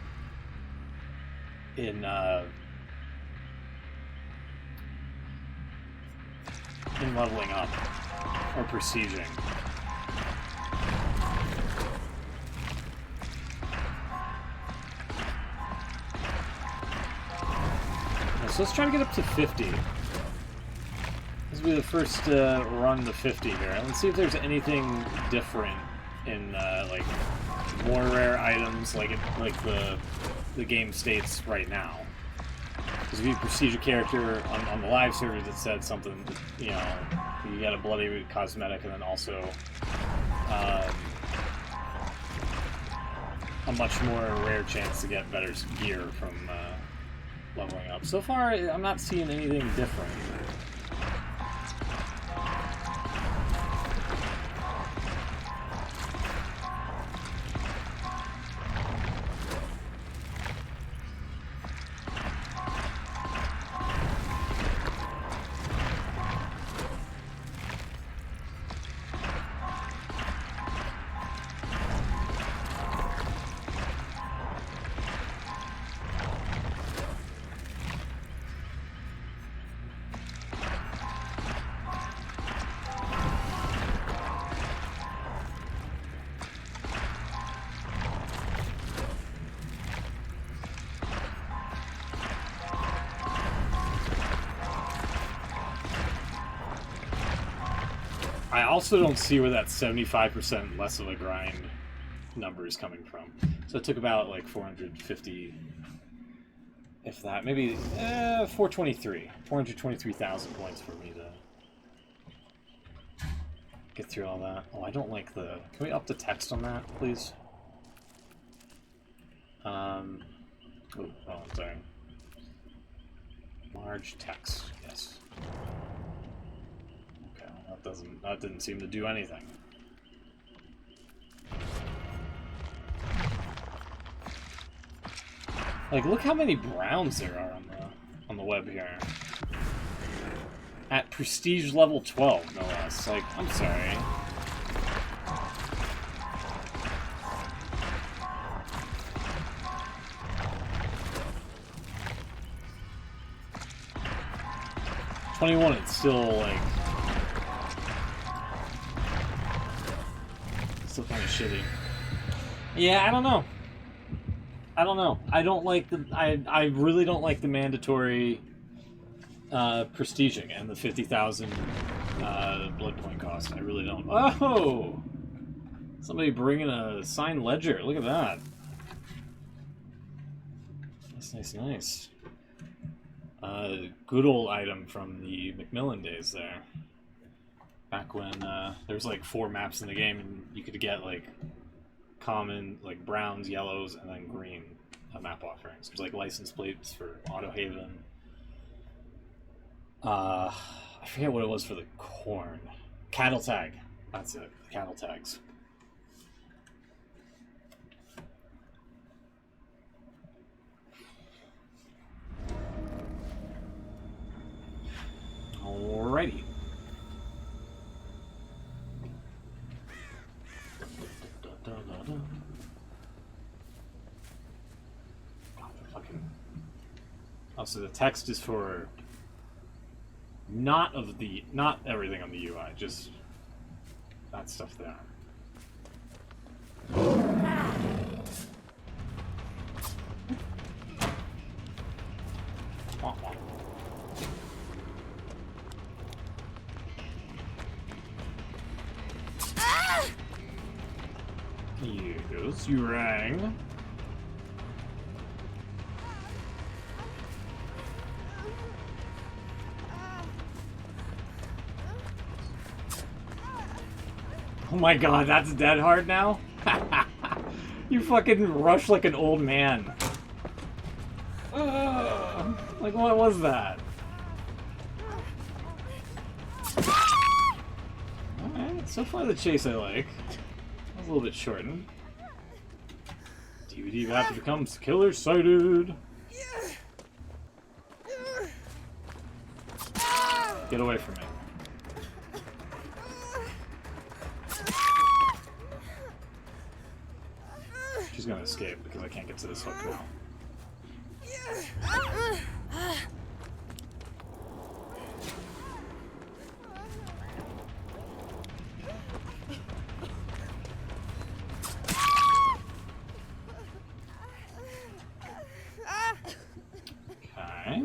leveling up or prestiging. So let's try to get up to 50. This will be the first run to 50 here. Let's see if there's anything different in like more rare items, like the game states right now. Because if you prestige a character on the live servers, it said something, you know, you get a bloody cosmetic, and then also a much more rare chance to get better gear from leveling up. So far, I'm not seeing anything different. I also don't see where that 75% less of a grind number is coming from. So it took about like 450, if that, maybe 423,000 points for me to get through all that. Oh, I don't like the. Can we up the text on that, please? Oh, sorry. Large text, yes. That didn't seem to do anything. Like, look how many browns there are on the web here. At prestige level 12, no less. Like, I'm sorry. '21, it's still like. Still kind of shitty. Yeah, I don't know. I don't like the. I really don't like the mandatory prestiging and the 50,000 blood point cost. I really don't. Oh, somebody bringing a signed ledger. Look at that. Nice. Good old item from the Macmillan days there. Back when there was like 4 maps in the game, and you could get like common, like browns, yellows, and then green map offerings. There's like license plates for Auto Haven. I forget what it was for the corn. Cattle tag. That's it. Cattle tags. Alrighty. God, fucking... Oh, so the text is for not everything on the UI, just that stuff there. Yes, you rang. Oh my god, that's dead hard now? You fucking rush like an old man. Like, what was that? Alright, so far the chase I like. That was a little bit shortened. DBD after becomes killer sighted. Get away from me. She's gonna escape because I can't get to this hook now. Okay.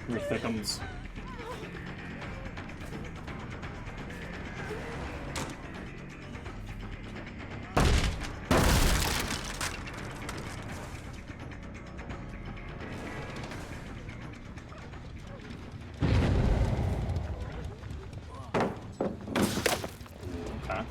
Your thickums. Okay.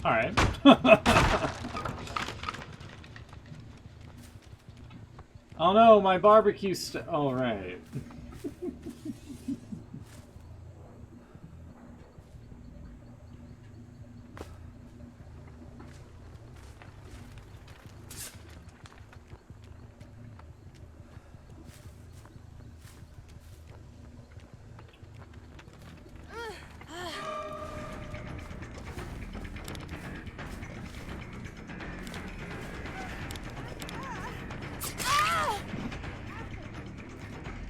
All right. Oh no, my barbecue all right.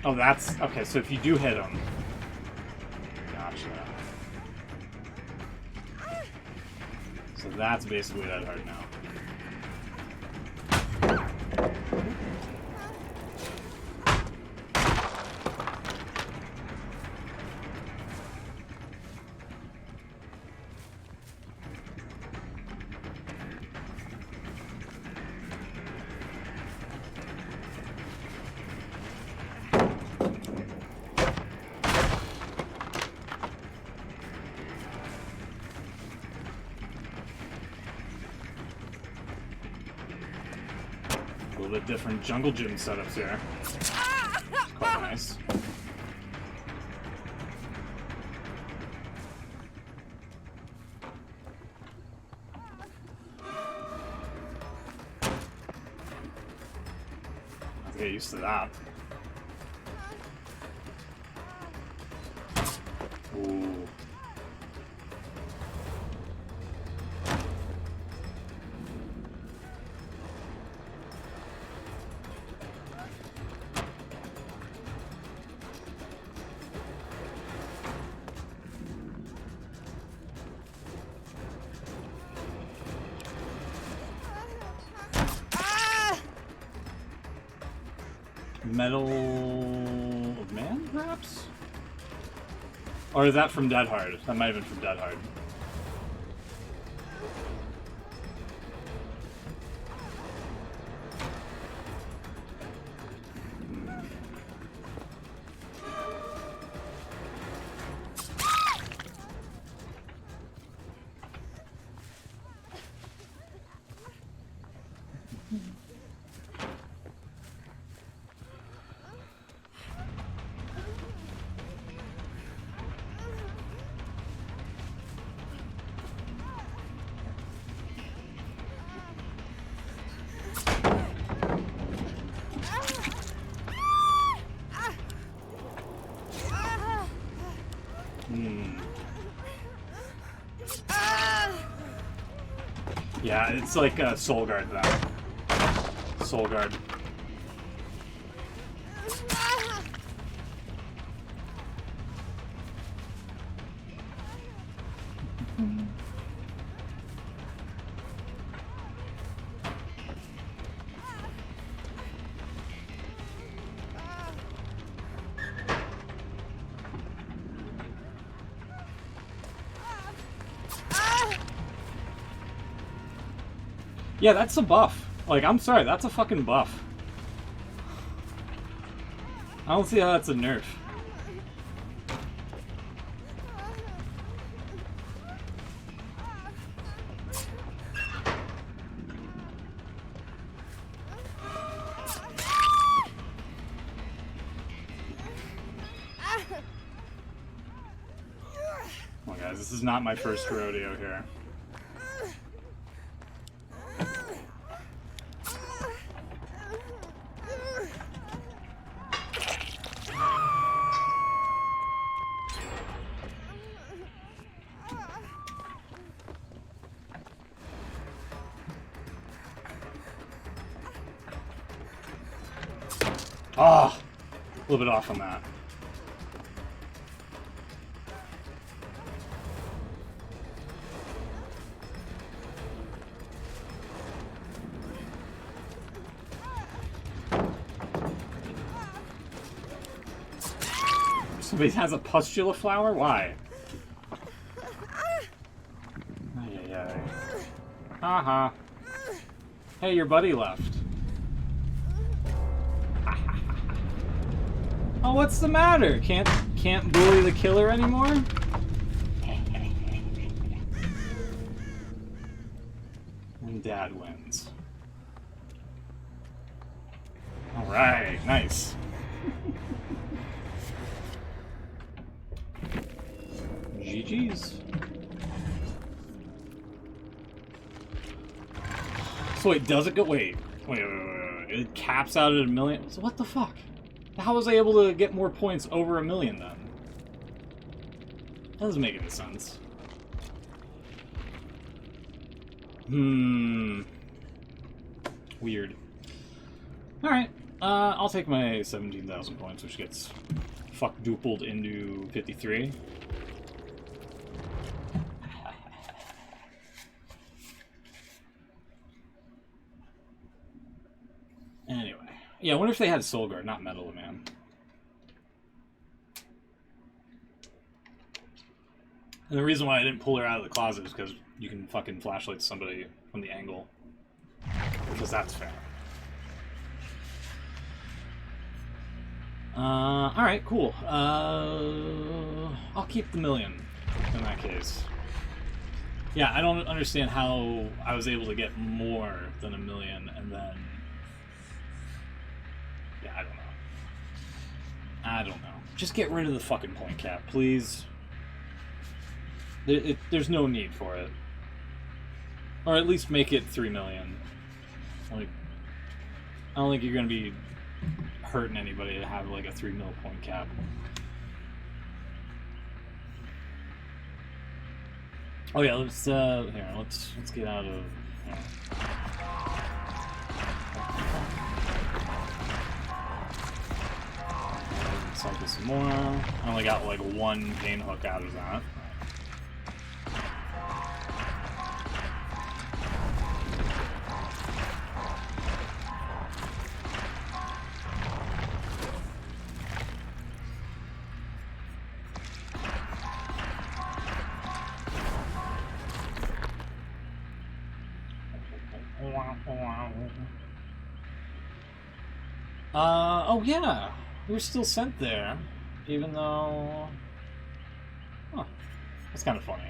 Oh, that's... Okay, so if you do hit him... Gotcha. So that's basically that hard now. A little bit different jungle gym setups here. It's quite nice. Let's get used to that. Ooh. Medal of Man, perhaps? Or is that from Dead Hard? That might have been from Dead Hard. Yeah, it's like a Soul Guard then. Soul Guard. Yeah, that's a buff. Like, I'm sorry, that's a fucking buff. I don't see how that's a nerf. Well, guys, this is not my first rodeo here. Ah, a little bit off on that. Somebody has a pustula flower? Why? Ay. Haha. Hey, your buddy left. Oh, what's the matter? Can't bully the killer anymore? And Dad wins. All right, nice. GG's. So wait, does it go? Wait. It caps out at 1 million. So what the fuck? How was I able to get more points over 1 million then? That doesn't make any sense. Weird. Alright, I'll take my 17,000 points, which gets fuck-dupled into 53. Anyway. Yeah, I wonder if they had Soul Guard, not Medal of Man. And the reason why I didn't pull her out of the closet is because you can fucking flashlight somebody from the angle. Because that's fair. Alright, cool. I'll keep the 1 million in that case. Yeah, I don't understand how I was able to get more than 1 million and then... Yeah, I don't know. Just get rid of the fucking point cap, please. There's no need for it. Or at least make it 3 million. Like, I don't think you're gonna be hurting anybody to have like a 3 mil point cap. Oh yeah, let's get out of here. Cycle some more. I only got like 1 pain hook out of that. Oh yeah, we were still sent there, even though... Huh, that's kind of funny.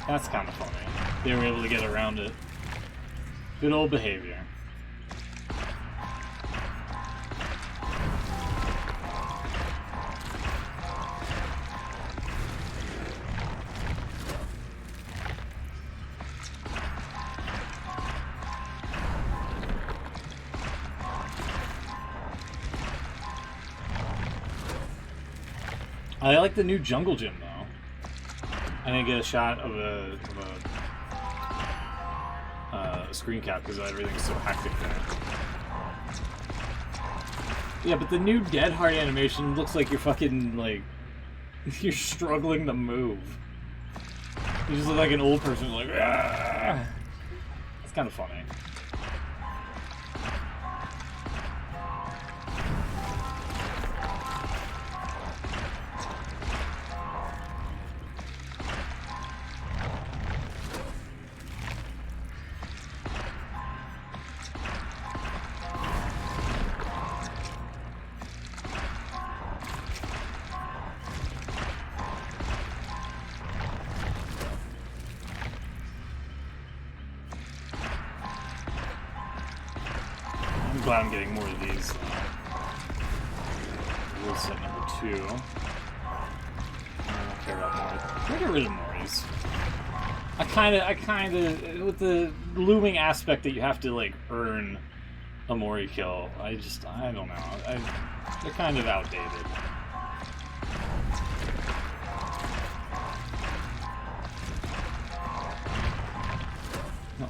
That's kind of funny. They were able to get around it. Good old behavior. I like the new jungle gym, though. I didn't get a shot of a screen cap because everything's so hectic there. Yeah, but the new Dead Heart animation looks like you're fucking, like, you're struggling to move. You just look like an old person, like, ah! It's kind of funny. I'm glad I'm getting more of these. Rule set number 2. I don't care about more. Get rid of Morris. I kinda, with the looming aspect that you have to, like, earn a Mori kill, I don't know. They're kind of outdated.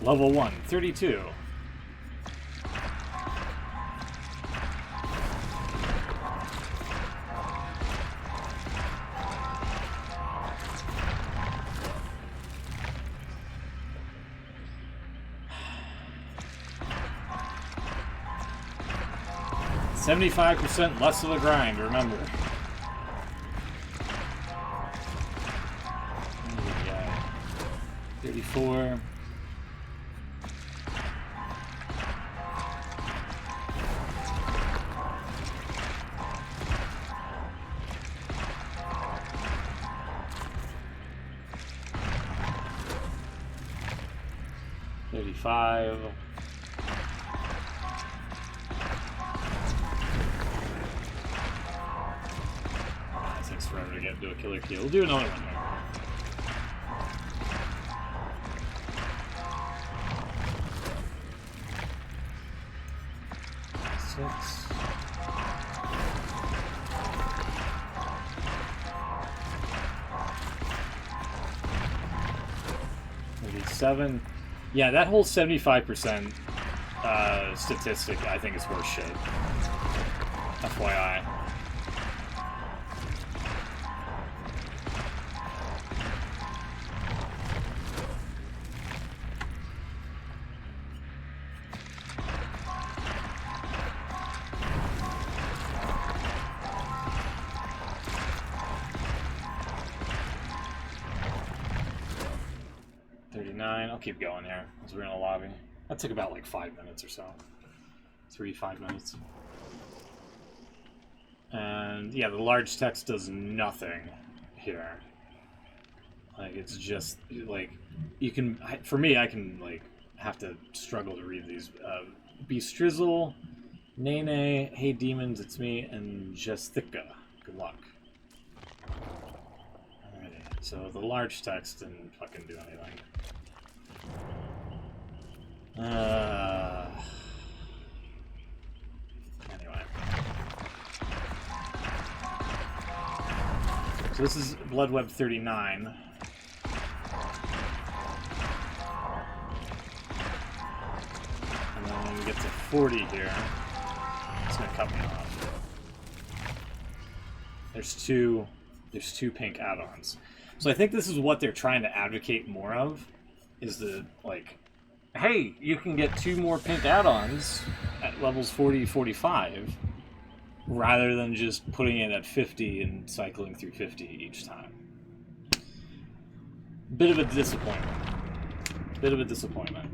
Level 1, 32. $75% less of a grind, remember. Yeah. 34. $35. It takes forever to get to a killer kill. We'll do another one here. Six. Maybe 7. Yeah, that whole 75% statistic, I think, is horse shit. FYI. I'll keep going here as we're in a lobby. That took about like 5 minutes or so. 5 minutes. And yeah, the large text does nothing here. Like, it's just like you can, for me, I can like have to struggle to read these. Beastrizzle, Nene, Hey Demons, It's Me, and Justica. Good luck. Alrighty, so the large text didn't fucking do anything. Anyway. So this is Bloodweb 39. And then when we get to 40 here, it's gonna cut me off. There's two pink add-ons. So I think this is what they're trying to advocate more of, is the, like, hey, you can get 2 more pink add-ons at levels 40, 45, rather than just putting it at 50 and cycling through 50 each time. Bit of a disappointment. Bit of a disappointment.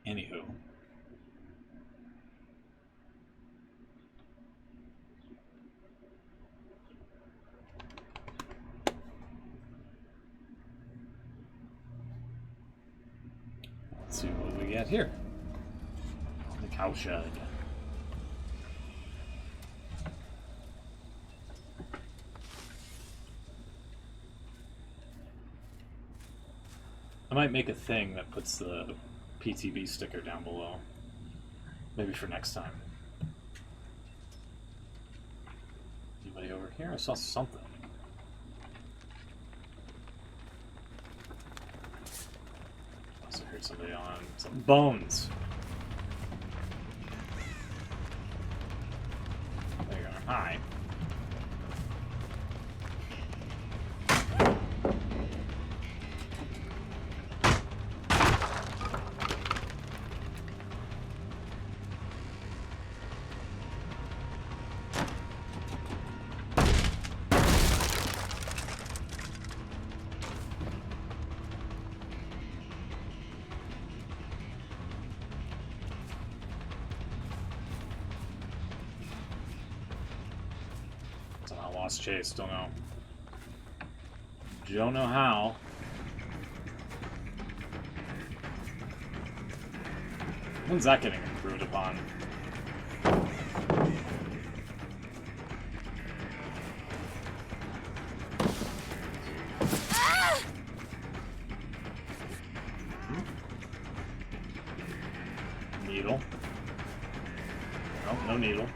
Anywho. Let's see what we get here. The cowshed. I might make a thing that puts the PTB sticker down below. Maybe for next time. Anybody over here? I saw something. Also heard somebody on some bones. There you are. Hi. Lost chase, don't know. Don't know how. When's that getting improved upon? Needle. Nope, no needle.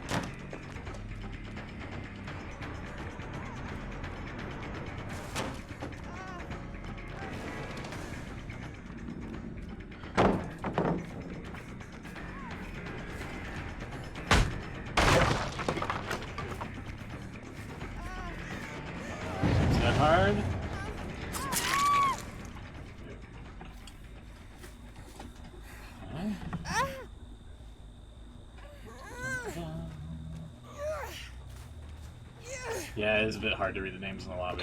Hard. Okay. Yeah, it is a bit hard to read the names in the lobby.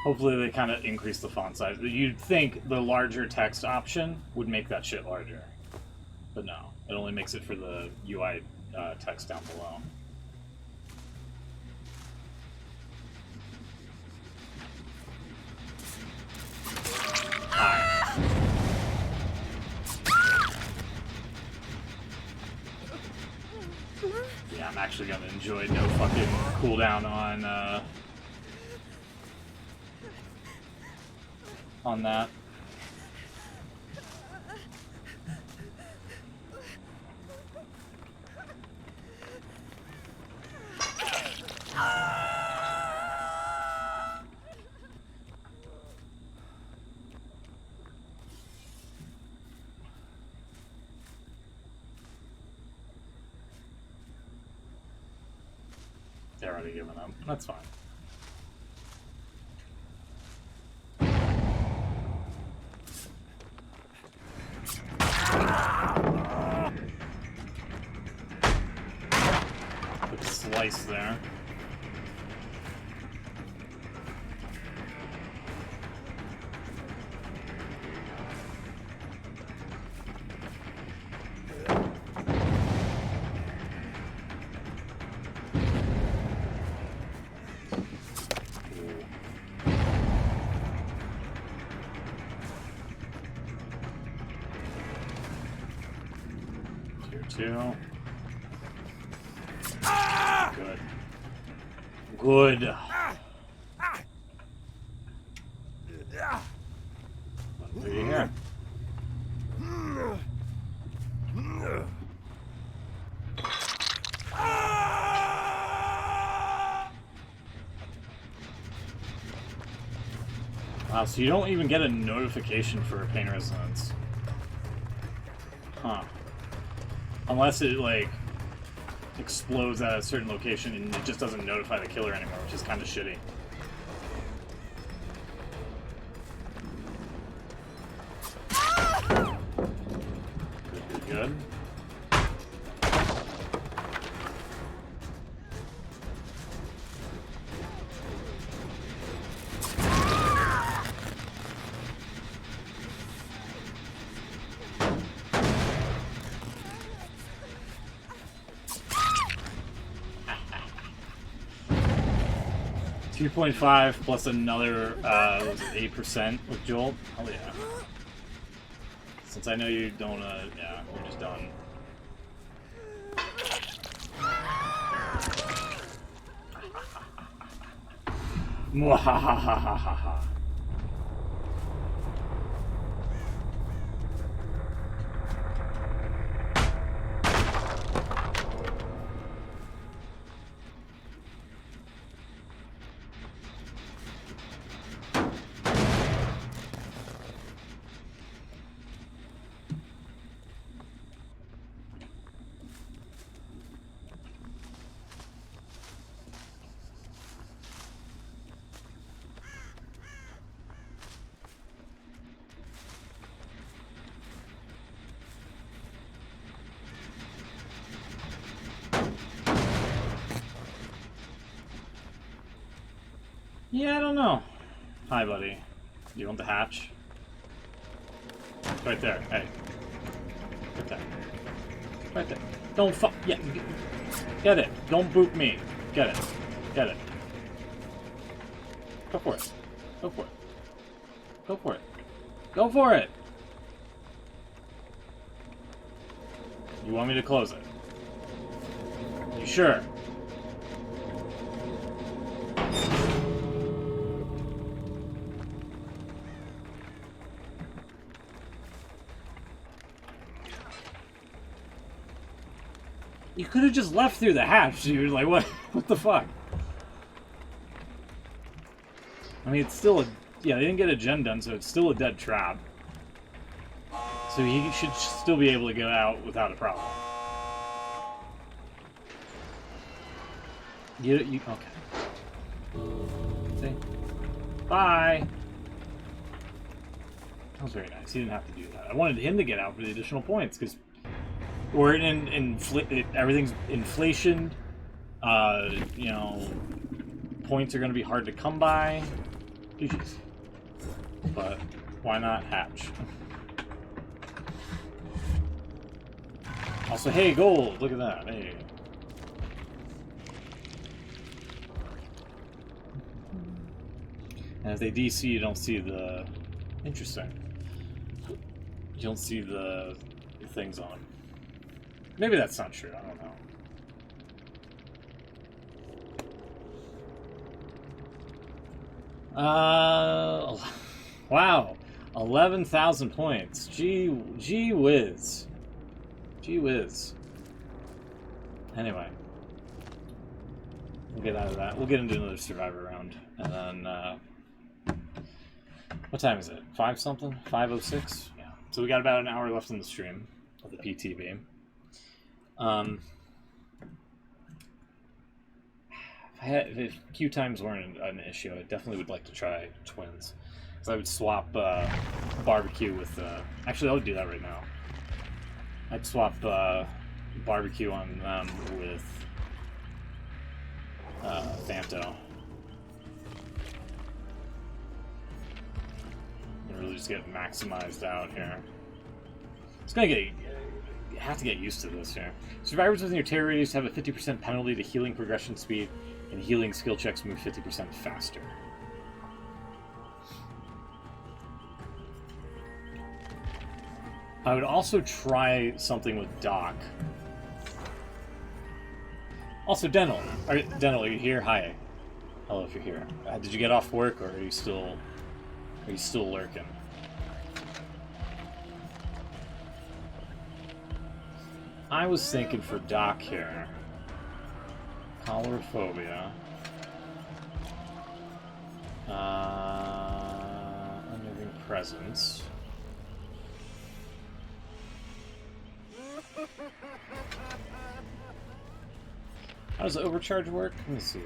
Hopefully they kind of increase the font size. You'd think the larger text option would make that shit larger. But no, it only makes it for the UI text down below. Yeah, I'm actually gonna enjoy no fucking cooldown on that. They're already giving up. That's fine. Good slice there. Two. Good. Good. What do you hear? Wow, so you don't even get a notification for pain resonance. Huh. Unless it, like, explodes at a certain location and it just doesn't notify the killer anymore, which is kind of shitty. Good, good. 2.5 plus another, what was it, 8% with Jolt? Hell yeah. Since I know you don't, yeah, you're just done. Mwahahahaha. Yeah, I don't know. Hi, buddy. You want the hatch? Right there. Hey. Right there. Right there. Don't fuck. Yeah. Get it. Don't boot me. Get it. Get it. Go for it. Go for it. Go for it. Go for it. You want me to close it? You sure? You could have just left through the hatch, dude. Like, what? What the fuck? I mean, it's still a... Yeah, they didn't get a gen done, so it's still a dead trap. So he should still be able to get out without a problem. You okay. See? Bye! That was very nice. He didn't have to do that. I wanted him to get out for the additional points, because... We're everything's inflation. You know, points are going to be hard to come by. GG's. But why not hatch? Also, hey, gold! Look at that. Hey. And if they DC, you don't see the... Interesting. You don't see the things on. Maybe that's not true. I don't know. Wow. 11,000 points. Gee whiz. Gee whiz. Anyway. We'll get out of that. We'll get into another Survivor round. And then, what time is it? 5 something? 5:06? Yeah. So we got about an hour left in the stream of the PTB. If queue times weren't an issue, I definitely would like to try twins. Because I would swap barbecue with... actually, I would do that right now. I'd swap barbecue on them with Thanto. And really just get maximized out here. It's gonna get... You have to get used to this here. Survivors within your terror radius have a 50% penalty to healing progression speed, and healing skill checks move 50% faster. I would also try something with Doc. Also, Dental. Dental, are you here? Hi. Hello, if you're here. Did you get off work, or are you still lurking? I was thinking for Doc here, Colorophobia, Unnerving Presence, How does the overcharge work? Let me see.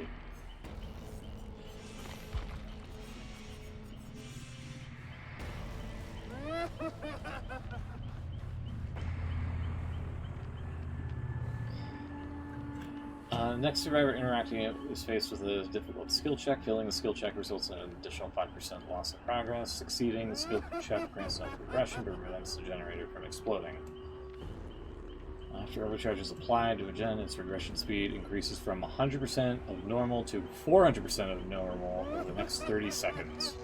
Next survivor interacting is faced with a difficult skill check. Failing the skill check results in an additional 5% loss of progress. Succeeding the skill check grants no progression but prevents the generator from exploding. After overcharge is applied to a gen, its regression speed increases from 100% of normal to 400% of normal over the next 30 seconds.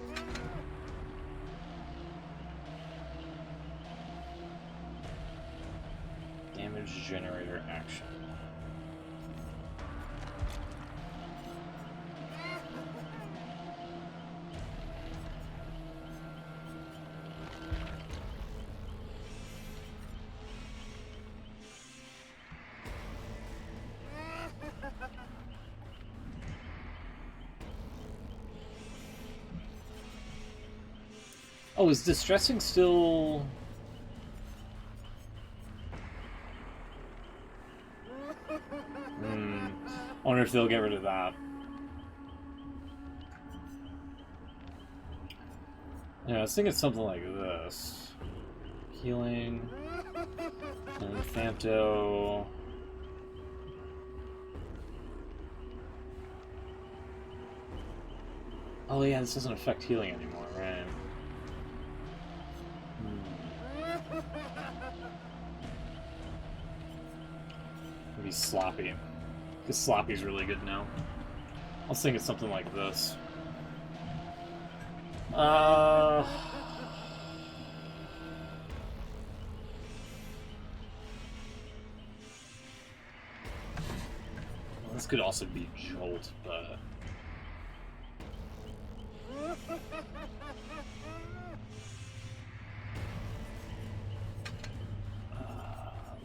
Damage generator action. Oh, is distressing still... I wonder if they'll get rid of that. Yeah, I was thinking something like this. Healing... and Thanto... Oh yeah, this doesn't affect healing anymore, right? Maybe Sloppy. Because Sloppy's really good now. I was thinking something like this. This could also be Jolt, but...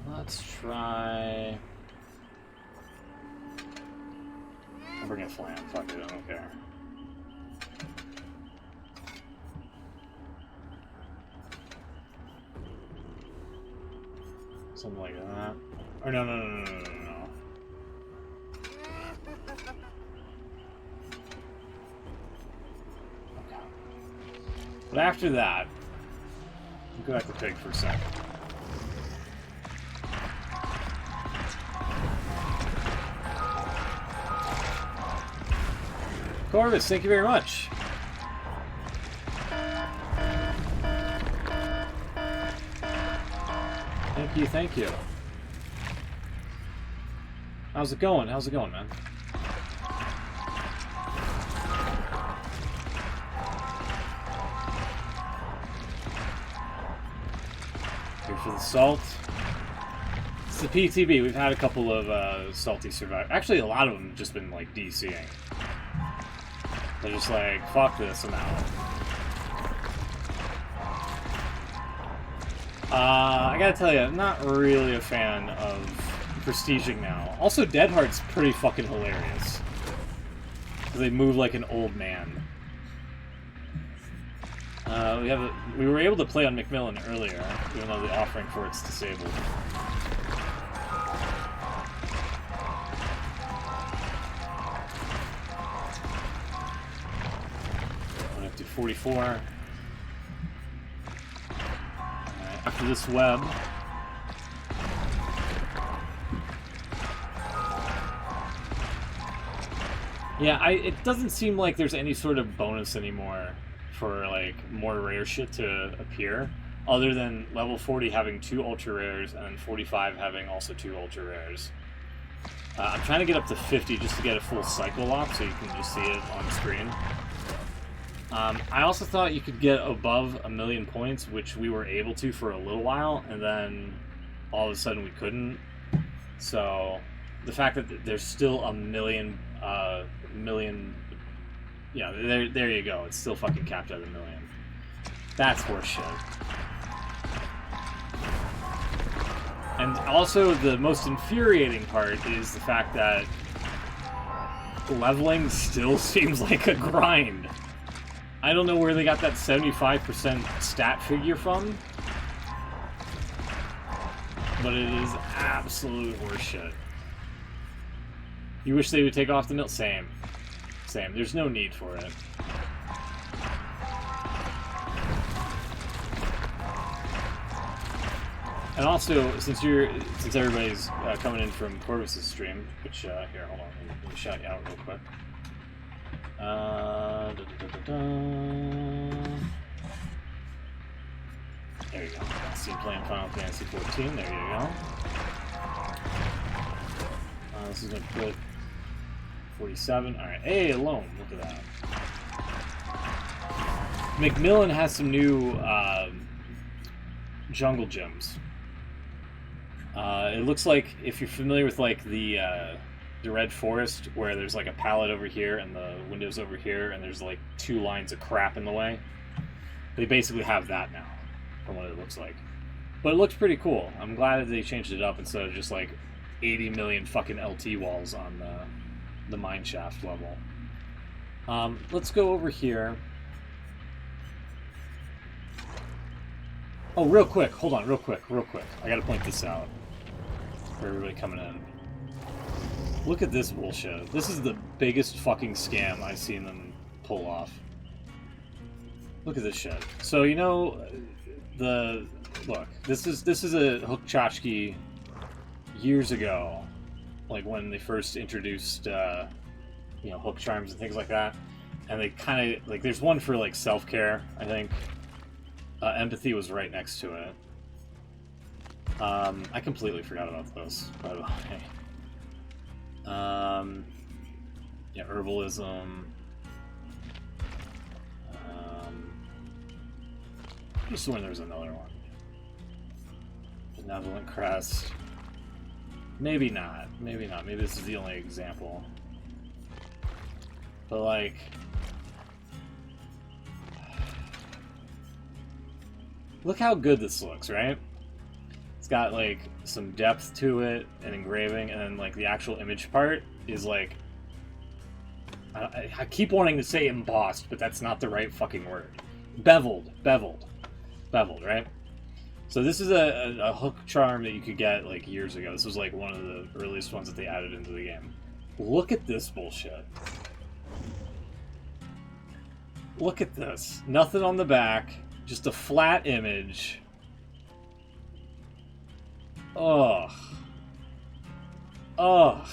let's try... I'll bring a Flam, fuck it, I don't care. Something like that. Or no. Okay. But after that, we'll go back to Pig for a second. Corvus, thank you very much. Thank you. How's it going? How's it going, man? Here for the salt. It's the PTB. We've had a couple of salty survivors. Actually, a lot of them have just been like DCing. They're just like, fuck this, I'm out. I gotta tell you, I'm not really a fan of prestiging now. Also, Deadheart's pretty fucking hilarious. Because they move like an old man. We were able to play on Macmillan earlier, even though the offering for it's disabled. Went up to 44. Alright, after this web. Yeah, it doesn't seem like there's any sort of bonus anymore for like more rare shit to appear, other than level 40 having 2 ultra rares and then 45 having also 2 ultra rares. I'm trying to get up to 50 just to get a full cycle lock so you can just see it on the screen. I also thought you could get above 1,000,000 points, which we were able to for a little while, and then all of a sudden we couldn't. So the fact that there's still a million, yeah, there you go. It's still fucking capped at 1,000,000. That's horse shit. And also the most infuriating part is the fact that leveling still seems like a grind. I don't know where they got that 75% stat figure from, but it is absolute horseshit. You wish they would take off the milk? Same. Same. There's no need for it. And also, since everybody's coming in from Corvus's stream, which here, hold on, let me shout you out real quick. There you go. I see you playing Final Fantasy 14. There you go. This is gonna put 47. All right. Hey, alone. Look at that. Macmillan has some new jungle gyms. It looks like, if you're familiar with like the Red Forest, where there's like a pallet over here and the windows over here, and there's like 2 lines of crap in the way. They basically have that now, from what it looks like. But it looks pretty cool. I'm glad that they changed it up instead of just like 80 million fucking LT walls on the mineshaft level. Let's go over here. Oh, real quick. Hold on, real quick. I gotta point this out for everybody coming in. Look at this bullshit. This is the biggest fucking scam I've seen them pull off. Look at this shit. So, you know, look, this is a hook tchotchke years ago, like when they first introduced, you know, hook charms and things like that. And they kind of, like, there's one for, like, self-care, I think. Empathy was right next to it. I completely forgot about those, by the way. Yeah, herbalism. I just sworn there was another one. Benevolent crest. Maybe not. Maybe not. Maybe this is the only example. But like, look how good this looks, right? It's got like some depth to it and engraving, and then like the actual image part is like, I keep wanting to say embossed, but that's not the right fucking word. Beveled, right? So this is a hook charm that you could get like years ago. This was like one of the earliest ones that they added into the game. Look at this bullshit. Look at this. Nothing on the back. Just a flat image. Ugh. Ugh.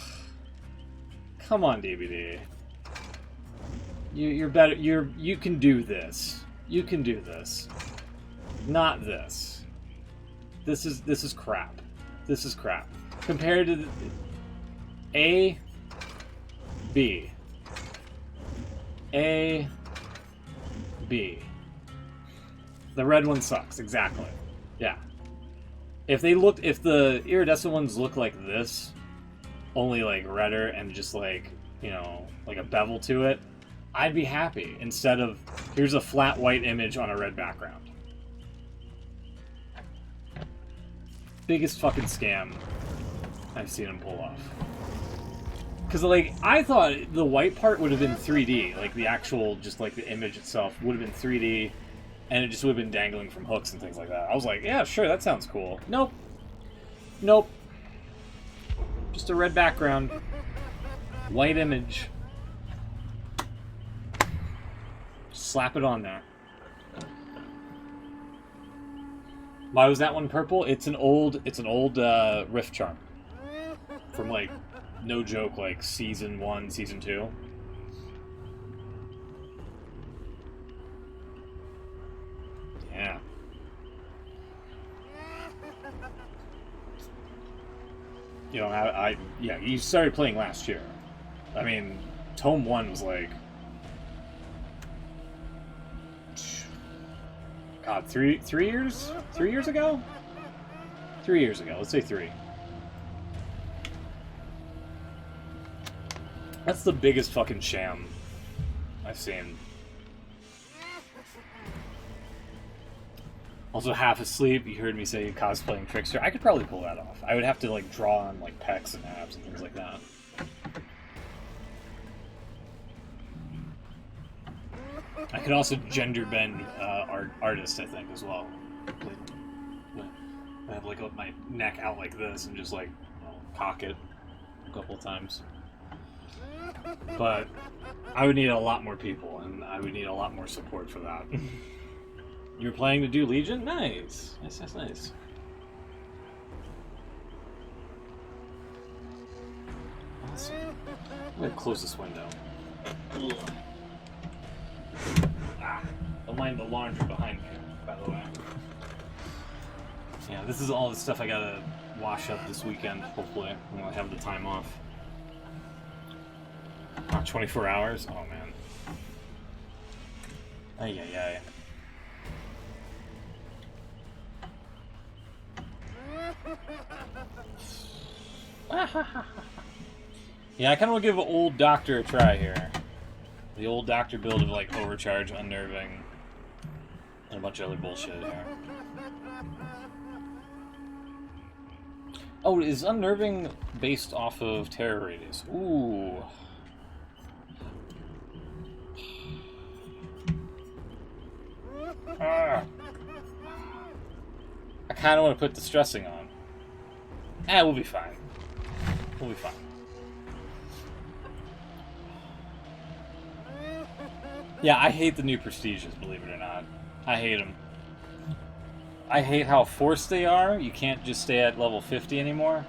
Come on, DBD. You're better. You can do this. You can do this. Not this. This is crap. This is crap. Compared to A, B. A, B. The red one sucks, exactly. Yeah. If the iridescent ones look like this, only like redder and just like, you know, like a bevel to it, I'd be happy. Instead of, here's a flat white image on a red background. Biggest fucking scam I've seen them pull off. Because, like, I thought the white part would have been 3D. Like, the actual, just like the image itself would have been 3D. And it just would have been dangling from hooks and things like that. I was like, yeah, sure, that sounds cool. Nope. Nope. Just a red background. White image. Slap it on there. Why was that one purple? It's an old rift charm. From, like, no joke, like, Season 1, Season 2. Yeah. You know, yeah, you started playing last year. I mean, Tome 1 was like, God, 3 years? 3 years ago? 3 years ago, let's say 3. That's the biggest fucking sham I've seen. Also, half asleep, you heard me say cosplaying Trickster. I could probably pull that off. I would have to, like, draw on, like, pecs and abs and things like that. I could also gender bend artist, I think, as well. I have, like, my neck out like this and just, like, you know, cock it a couple of times. But I would need a lot more people, and I would need a lot more support for that. You're planning to do Legion? Nice. Nice. Awesome. I'm gonna close this window. Don't mind the laundry behind me, by the way. Yeah, this is all the stuff I gotta wash up this weekend, hopefully, when I have the time off. 24 hours? Oh, man. Ay. Yeah, I kind of want to give old Doctor a try here. The old Doctor build of, like, overcharge, unnerving, and a bunch of other bullshit here. Oh, is unnerving based off of terror radius? Ooh. I kind of want to put distressing on. We'll be fine. We'll be fine. Yeah, I hate the new prestiges, believe it or not. I hate them. I hate how forced they are. You can't just stay at level 50 anymore.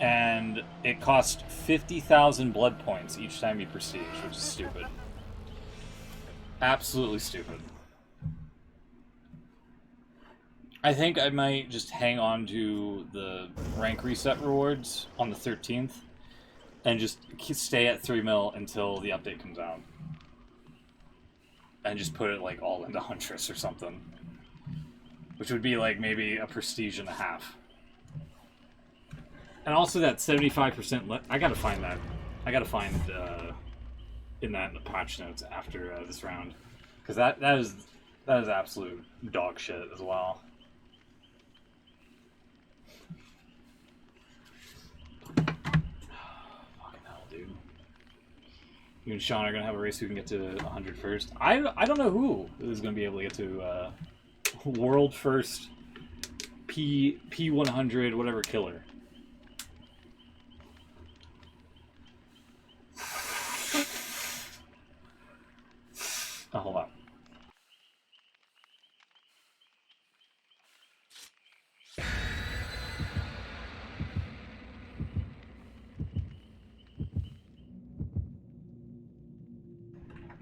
And it costs 50,000 blood points each time you prestige, which is stupid. Absolutely stupid. I think I might just hang on to the rank reset rewards on the 13th and just stay at 3 mil until the update comes out. And just put it like all into Huntress or something. Which would be like maybe a prestige and a half. And also that 75% I gotta find that. I gotta find in the patch notes after this round. Because that is absolute dog shit as well. You and Sean are going to have a race who can get to 100 first. I don't know who is going to be able to get to world first P100 whatever killer. Oh, hold on.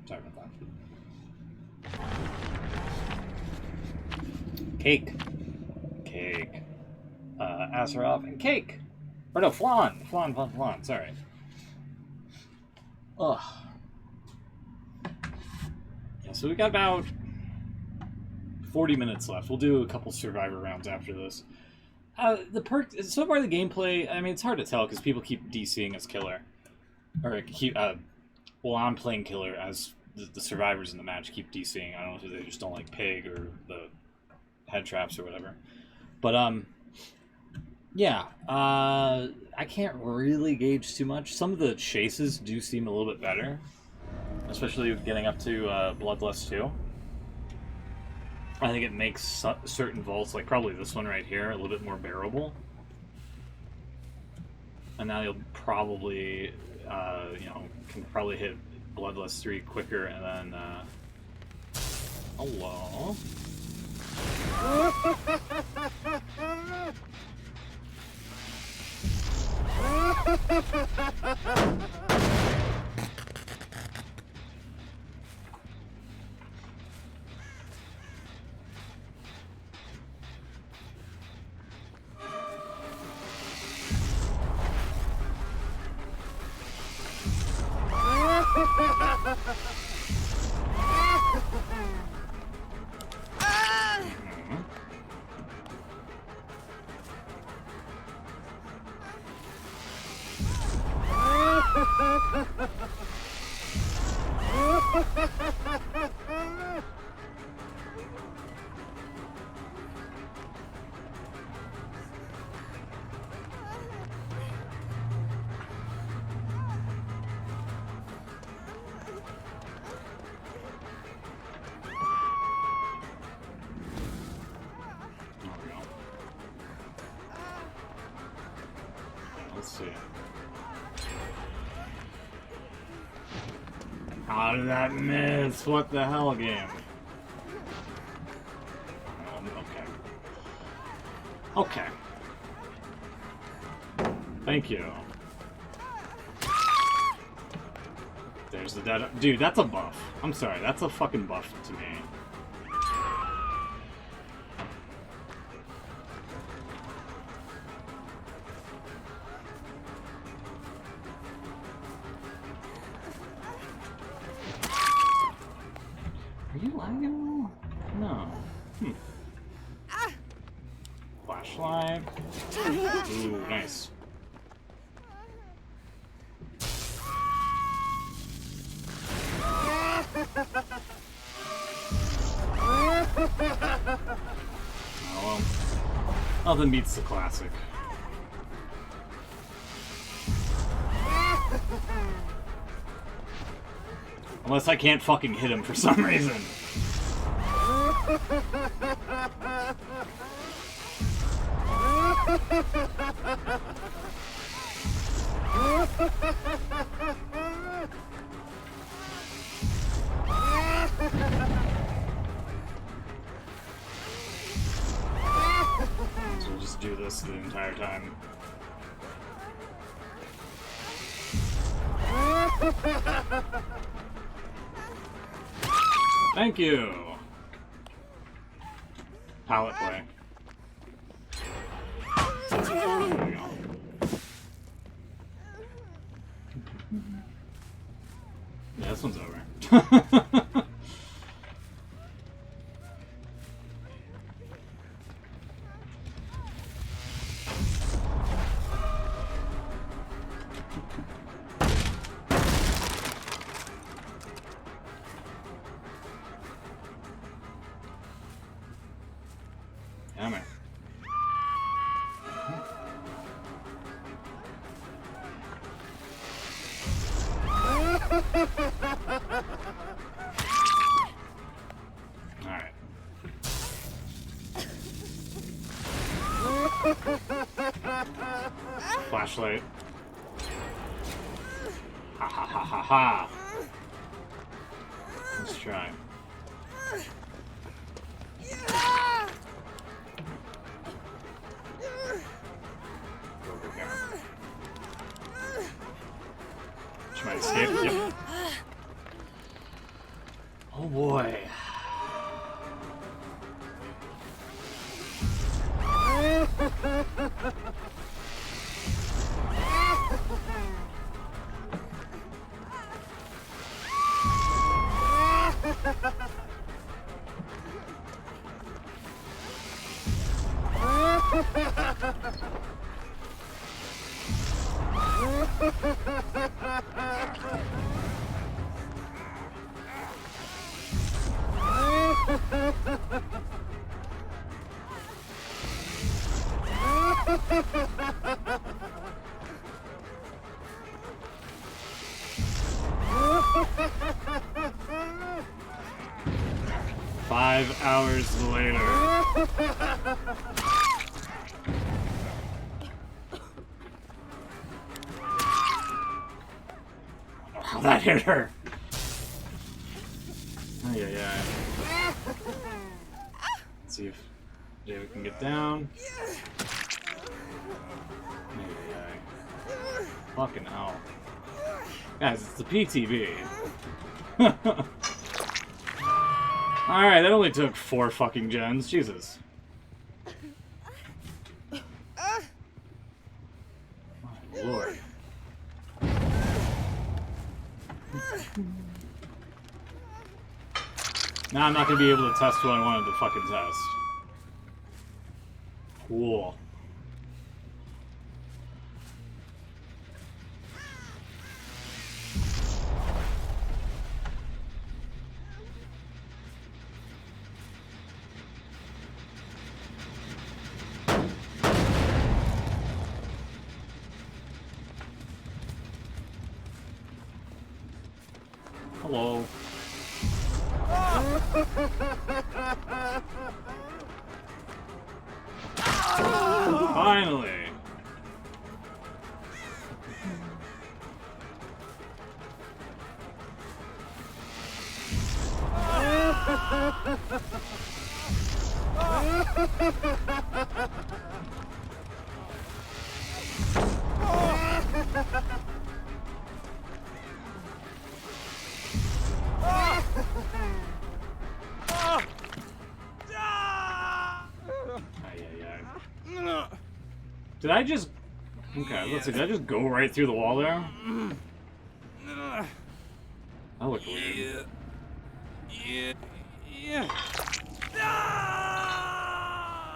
Sorry about that. Cake. Azeroth and Cake. Or no, Flan. Sorry. Ugh. Yeah, so we got about 40 minutes left. We'll do a couple Survivor rounds after this. The perk, so far the gameplay, I mean, it's hard to tell because people keep DCing as killer. Or keep, well, I'm playing killer as the survivors in the match keep DCing. I don't know if they just don't like Pig or the head traps or whatever. But, yeah, I can't really gauge too much. Some of the chases do seem a little bit better, especially getting up to Bloodlust 2. I think it makes certain vaults, like probably this one right here, a little bit more bearable. And now you'll probably, can probably hit Bloodlust 3 quicker, and then, hello. How did that miss? What the hell, game? Okay. Thank you. There's the dead... Dude, that's a buff. I'm sorry, that's a fucking buff to me. Are you lagging? No. Flashlight. Ooh, nice. Oh, well. Nothing beats the classic. Unless I can't fucking hit him for some reason. So we'll just do this the entire time. Thank you! Palette play. There we go. Yeah, this one's over. Yeah, man. Alright. Flashlight. Ha ha ha ha ha. Let's try. She might escape. Yep. Oh boy. Five hours later. How that hit her? Oh, yeah. Let's see if David can get down. Fucking hell. Guys, it's the PTB. Alright, that only took 4 fucking gens. Jesus. My lord. Now I'm not gonna be able to test what I wanted to fucking test. Cool. Hello. Finally. Did I just... Okay, let's see. Did I just go right through the wall there? That looked weird.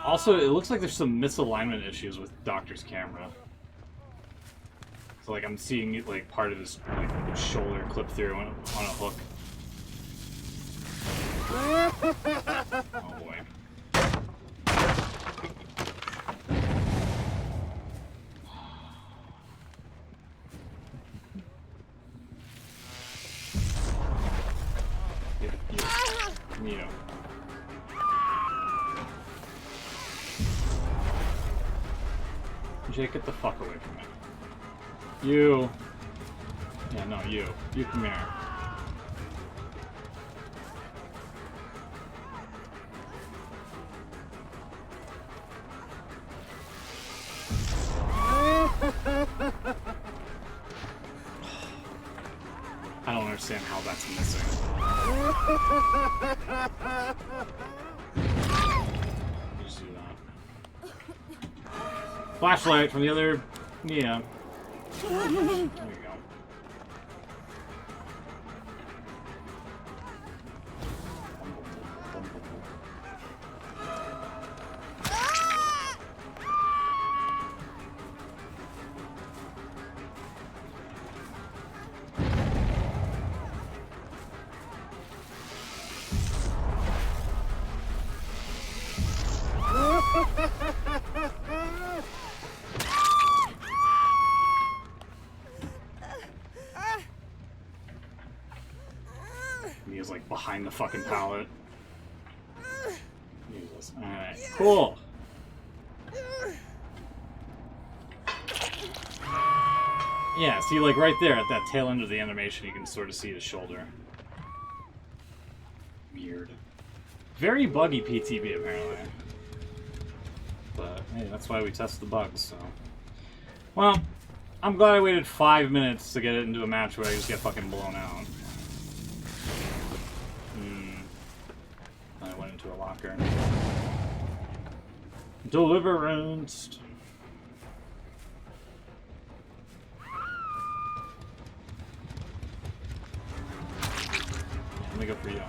Also, it looks like there's some misalignment issues with Doctor's camera. So, like, I'm seeing, like, part of his, like, shoulder clip through on a hook. Oh, boy. Yeah. Jake, get the fuck away from me. You. Yeah, no, you. You come here. I don't understand how that's missing. Just do that. Flashlight from the other... Yeah. There you go. He is like behind the fucking pallet. Jesus. Alright, cool. Yeah, see, like right there at that tail end of the animation, you can sort of see the shoulder. Weird. Very buggy PTB, apparently. But, hey, that's why we test the bugs, so. Well, I'm glad I waited 5 minutes to get it into a match where I just get fucking blown out. I went into a locker. Deliverance! Let me go for you.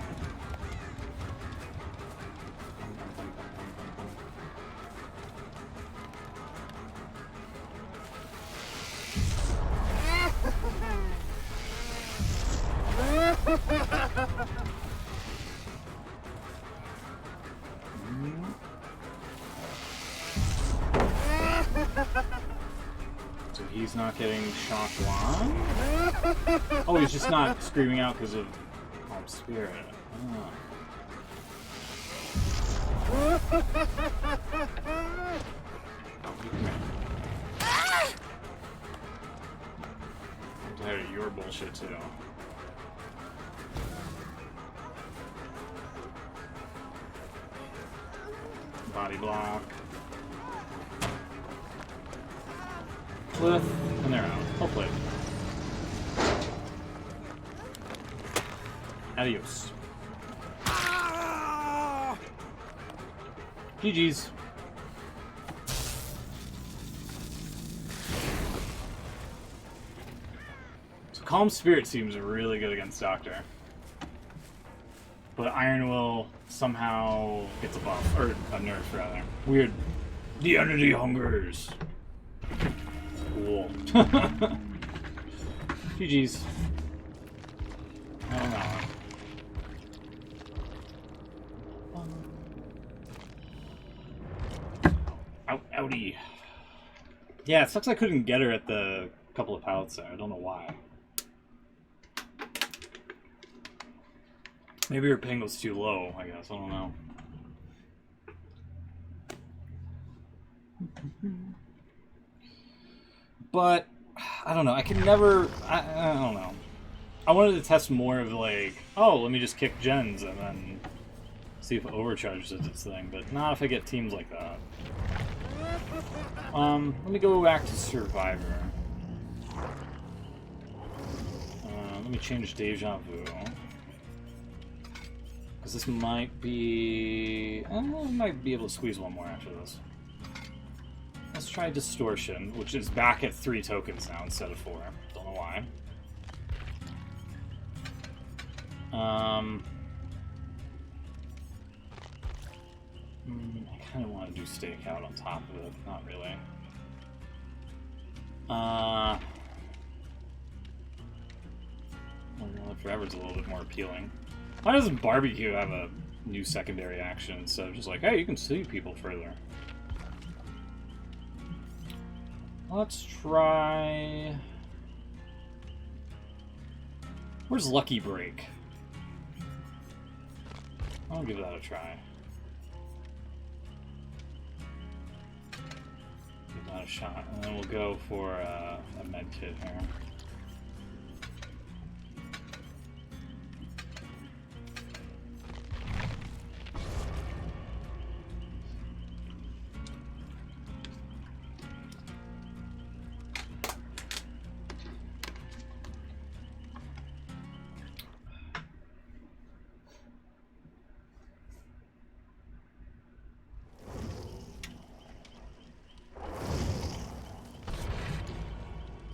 So he's not getting shock one? Oh, he's just not screaming out because of Spirit. Oh. I'm tired of your bullshit too. Body block. Cliff, and they're out. Hopefully. Adios. GG's. So Calm Spirit seems really good against Doctor. But Iron Will somehow gets a buff. Or a nerf, rather. Weird. The energy hungers. Cool. GG's. I don't know. Outie. Yeah, it sucks I couldn't get her at the couple of pallets there. I don't know why. Maybe her ping was too low, I guess. I don't know. But, I don't know. I can never... I don't know. I wanted to test more of like, oh, let me just kick gens and then See if Overcharge does its thing, but not if I get teams like that. Let me go back to Survivor. Let me change Deja Vu. Because this might be... I might be able to squeeze one more after this. Let's try Distortion, which is back at 3 tokens now instead of 4. Don't know why. I kind of want to do Stakeout on top of it. Not really. Forever's a little bit more appealing. Why doesn't Barbecue have a new secondary action instead of just like, hey, you can see people further? Let's try... Where's Lucky Break? I'll give that a try. Give that a shot. And then we'll go for a med kit here.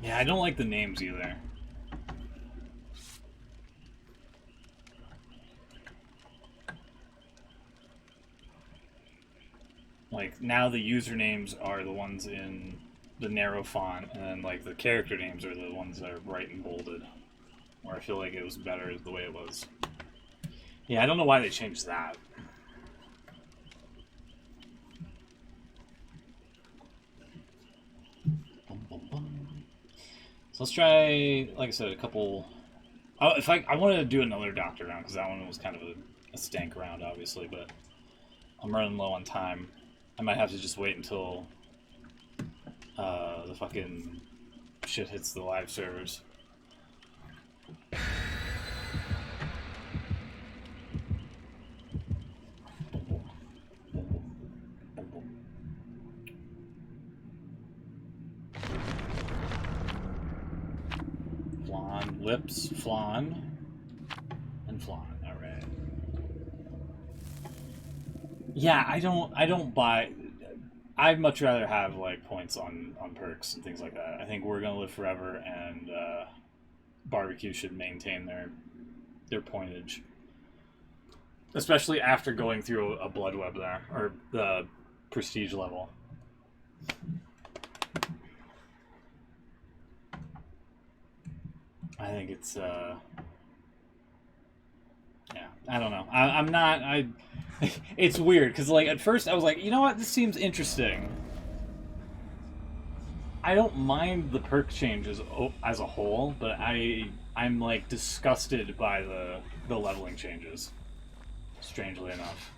Yeah, I don't like the names either. Like, now the usernames are the ones in the narrow font, and like the character names are the ones that are bright and bolded. Where I feel like it was better the way it was. Yeah, I don't know why they changed that. So let's try, like I said, a couple... if I wanted to do another Doctor round, because that one was kind of a stank round, obviously, but I'm running low on time. I might have to just wait until the fucking shit hits the live servers. Lips, Flan, and Flan. All right. Yeah, I don't buy. I'd much rather have like points on perks and things like that. I think We're Gonna Live Forever and Barbecue should maintain their pointage, especially after going through a blood web there or the prestige level. I think it's, yeah, I don't know. I'm not, it's weird, because, like, at first I was like, you know what, this seems interesting. I don't mind the perk changes as a whole, but I'm, like, disgusted by the leveling changes, strangely enough.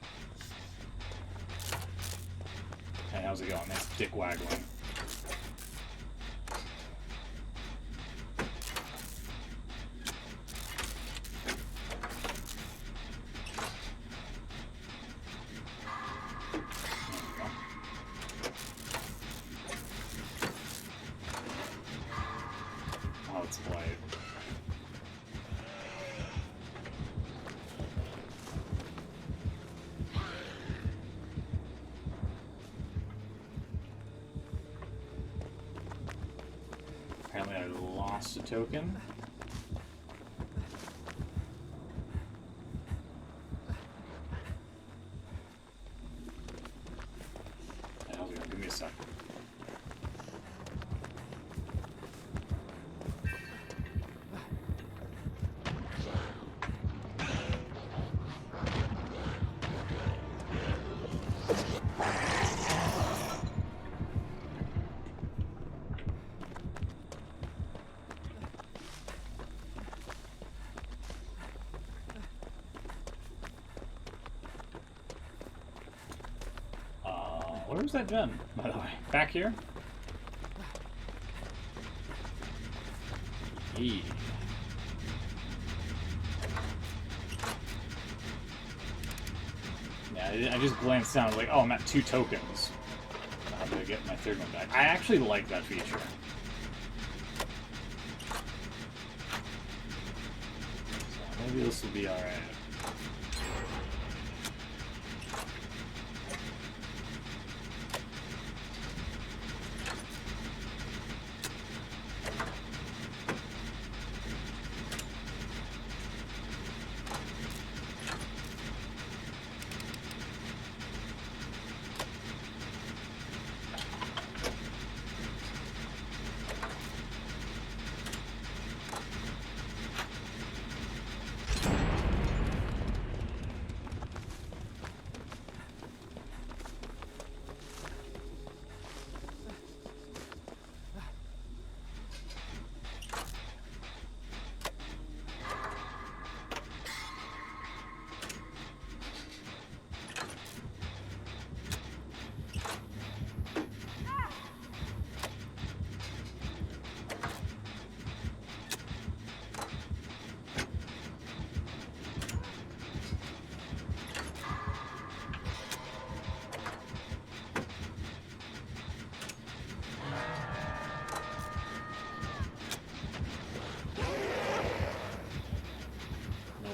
Hey, how's it going? Nice dick waggling. Token. Give me a sec. Where's that gen, by the way? Back here? Eee. I just glanced down, like, oh, I'm at 2 tokens. How do I get my third one back? I actually like that feature. So maybe this will be alright.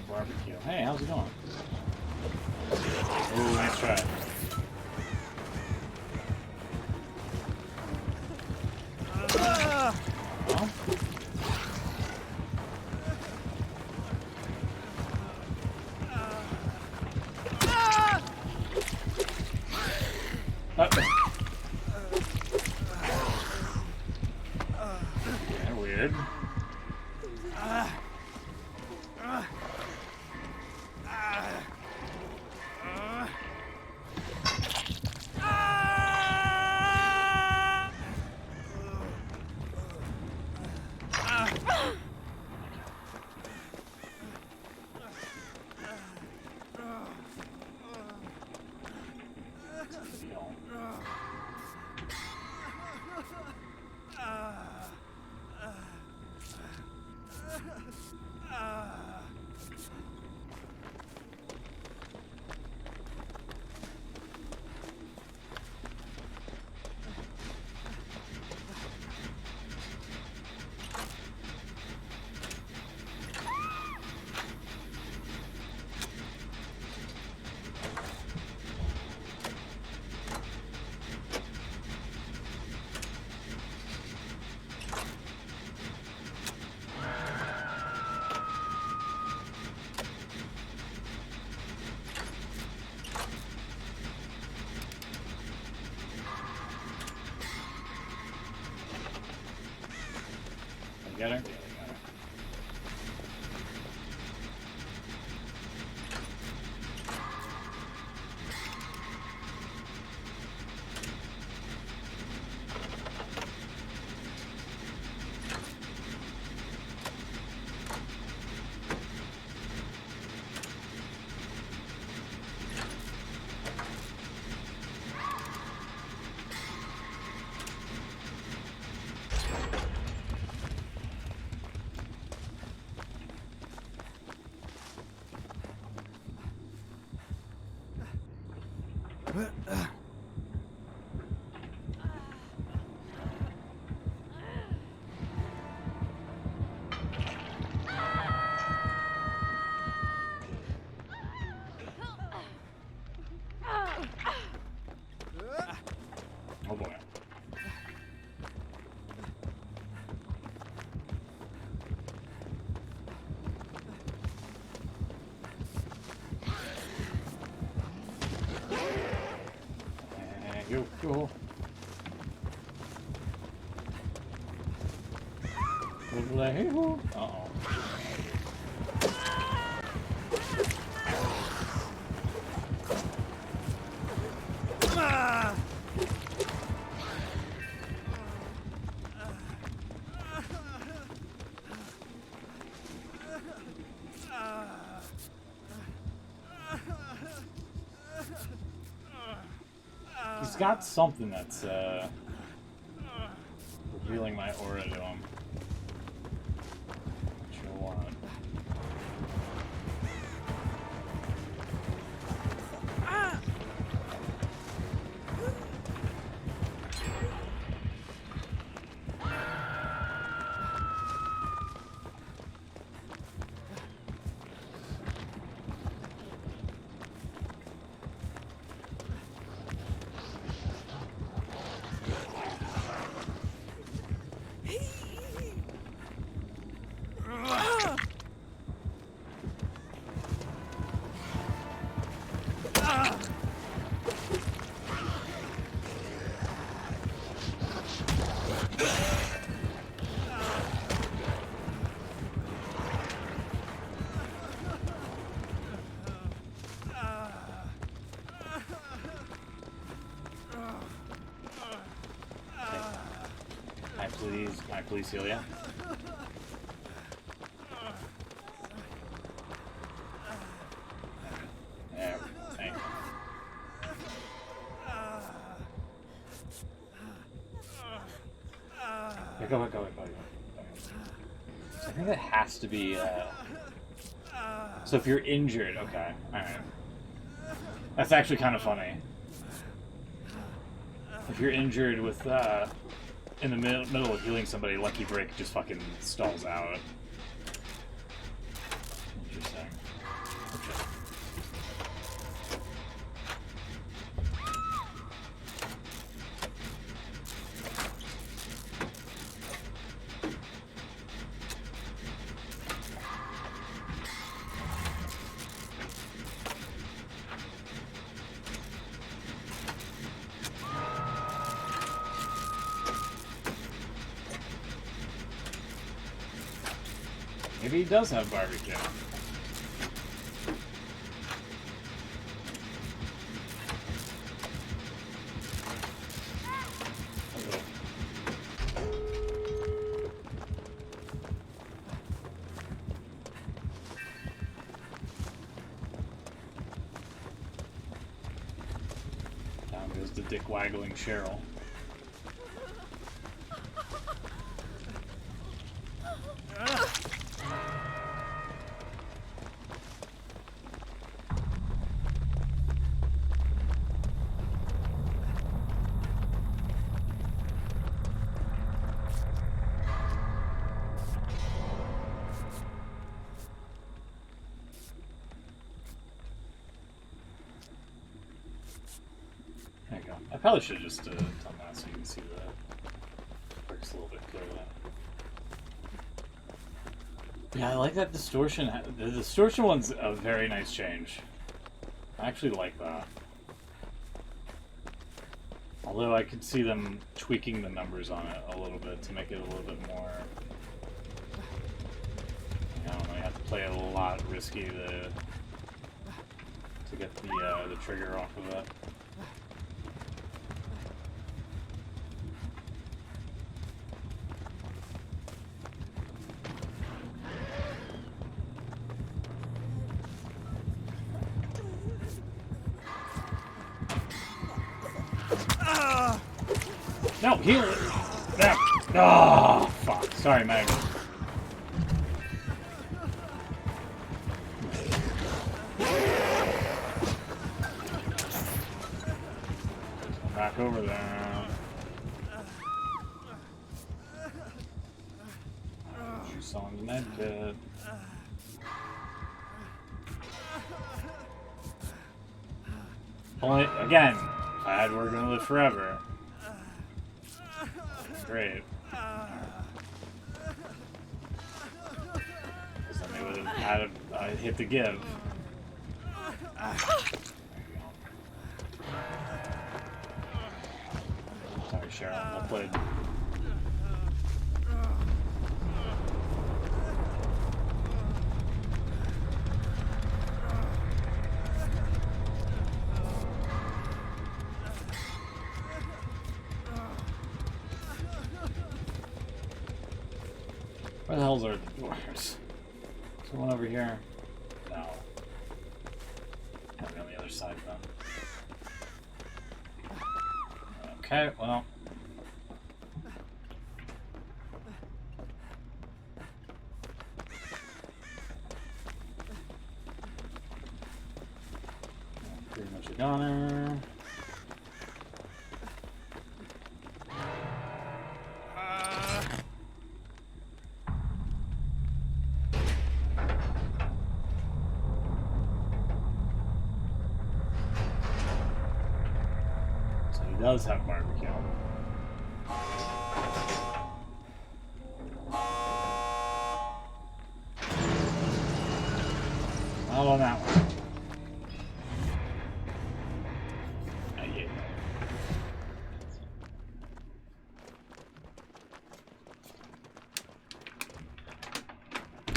Barbecue. Hey, how's it going? Ooh, nice try. Oh. Kinda weird. Get her? Oh boy. Go. Uh-oh. He's got something that's revealing my aura to him. Sure what. Please, can I please heal ya? There, thank you. Yeah, go. So I think that has to be, so if you're injured, okay, alright. That's actually kind of funny. If you're injured with, in the middle of healing somebody, Lucky Break just fucking stalls out. Interesting. Okay. Maybe he does have barbecue. Down goes the dick waggling Cheryl. There you go. I probably should have just done that so you can see the Perk's a little bit clearer. Yeah, I like that distortion. The distortion one's a very nice change. I actually like that. Although I could see them tweaking the numbers on it a little bit to make it a little bit more... I don't know, you have to play a lot risky to get the trigger off of it. No, heal it! No! Oh, fuck. Sorry, Meg. Back over there. She's on the med kit. Only, again, glad we're gonna live forever. Great. Because then they would have had a hit to give. Sorry, Cheryl. I played. Where the hell are the doors? Is there one over here? No. Gotta be on the other side then. Okay, well. Pretty much a goner. Does have barbecue. Not on that one.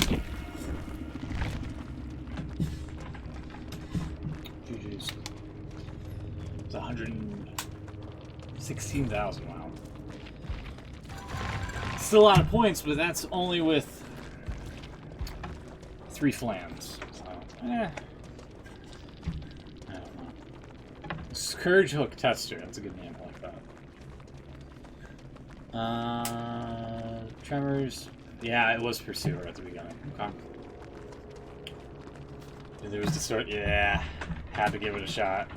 Yeah. GG's. It's 116,000, wow. still a lot of points, but that's only with 3 flans. So, I don't know. Scourge Hook Tester. That's a good name. I like that. Tremors. Yeah, it was Pursuer at the beginning. Okay. There was the sort. Yeah, had to give it a shot.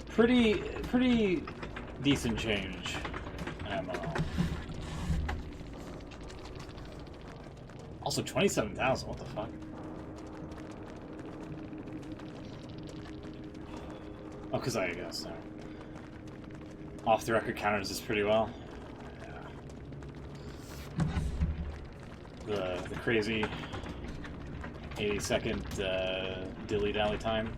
Pretty decent change. Ammo. Also 27,000. What the fuck? Oh, because I guess. No. Off the record counters this pretty well. Yeah. The crazy 80-second dilly dally time.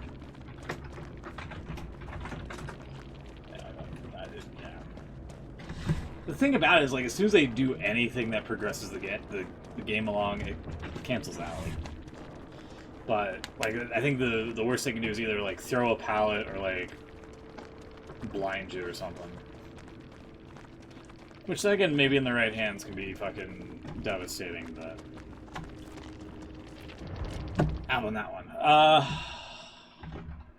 The thing about it is, like, as soon as they do anything that progresses the game along, it cancels out. Like, but like, I think the worst they can do is either like throw a pallet or like blind you or something. Which, again, maybe in the right hands can be fucking devastating. But out on that one. I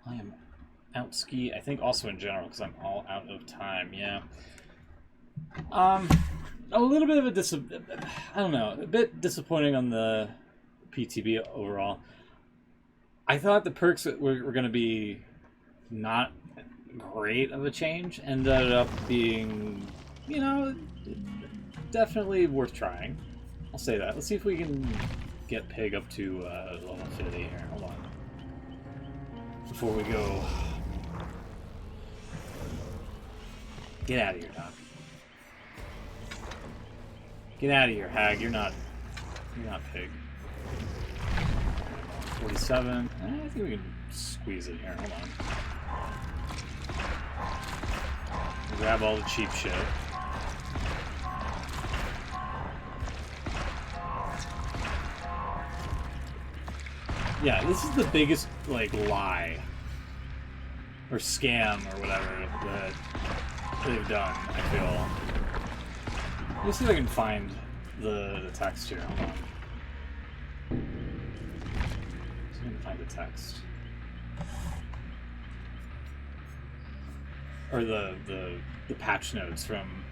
am out ski. I think also in general because I'm all out of time. Yeah. A little bit of a I don't know, a bit disappointing on the PTB overall. I thought the perks were going to be not great of a change. Ended up being, you know, definitely worth trying. I'll say that. Let's see if we can get Pig up to level 50 here. Hold on. Before we go. Get out of here, Doc. Get out of here, Hag. You're not Pig. 47. I think we can squeeze it here. Hold on. Grab all the cheap shit. Yeah, this is the biggest, like, lie. Or scam, or whatever, that they've done, I feel. Let's see if I can find the text here. Hold on. See if I can find the text. Or the patch notes from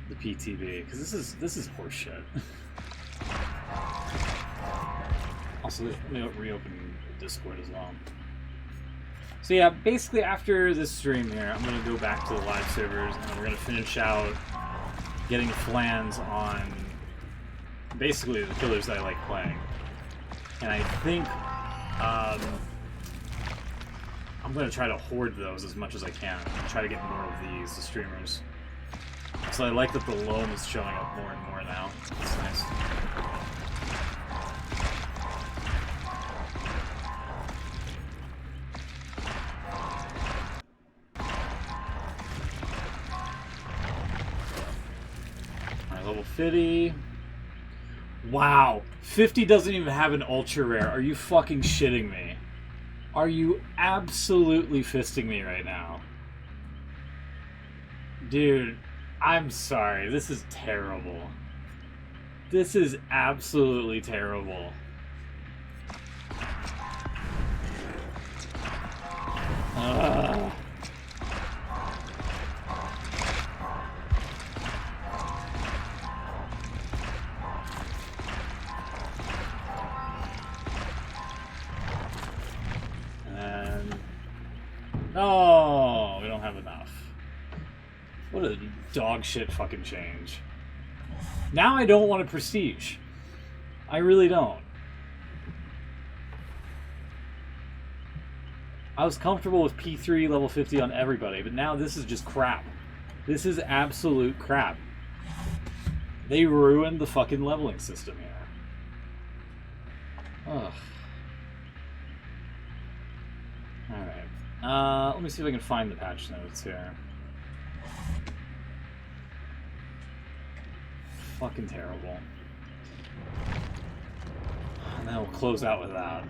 the PTB, because this is horseshit. Also, let me reopen Discord as well. So yeah, basically after this stream here, I'm gonna go back to the live servers and we're gonna finish out getting flans on basically the killers that I like playing. And I think I'm going to try to hoard those as much as I can and try to get more of these, the streamers. So I like that the loam is showing up more and more now. That's nice. Alright, level 50. Wow, 50 doesn't even have an ultra rare. Are you fucking shitting me? Are you absolutely fisting me right now? Dude, I'm sorry. This is terrible. This is absolutely terrible. Oh, we don't have enough. What a dog shit fucking change. Now I don't want a prestige. I really don't. I was comfortable with P3 level 50 on everybody, but now this is just crap. This is absolute crap. They ruined the fucking leveling system here. Ugh. Alright. Let me see if I can find the patch notes here. Fucking terrible. And then we'll close out with that.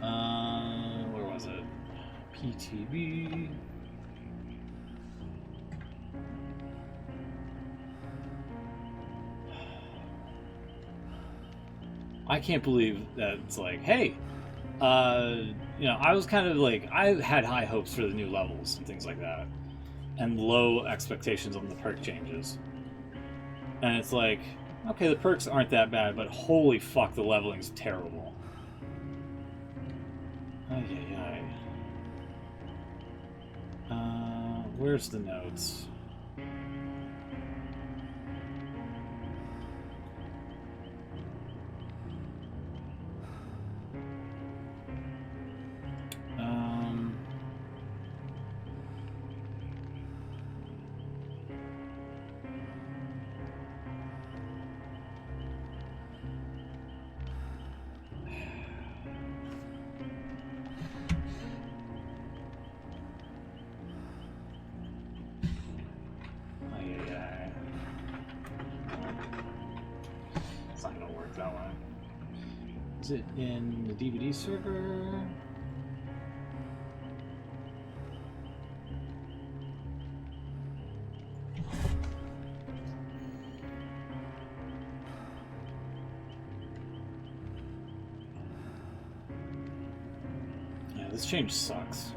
Where was it? PTB. I can't believe that it's like, hey, you know, I was kind of like, I had high hopes for the new levels and things like that, and low expectations on the perk changes. And it's like, okay, the perks aren't that bad, but holy fuck, the leveling's terrible. Ay. Where's the notes? It's not gonna work that way. Is it in the DBD server? Yeah, this change sucks.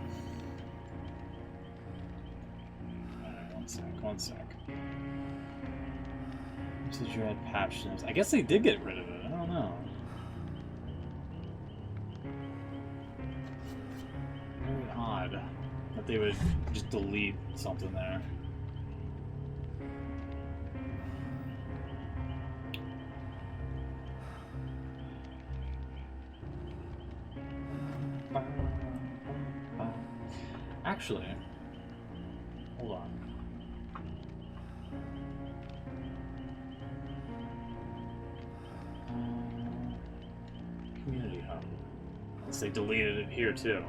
Alright, one sec. Did you add patch notes? I guess they did get rid of it. I don't know. Very odd that they would just delete something there. Actually, hold on. Community hub. Unless they deleted it here too.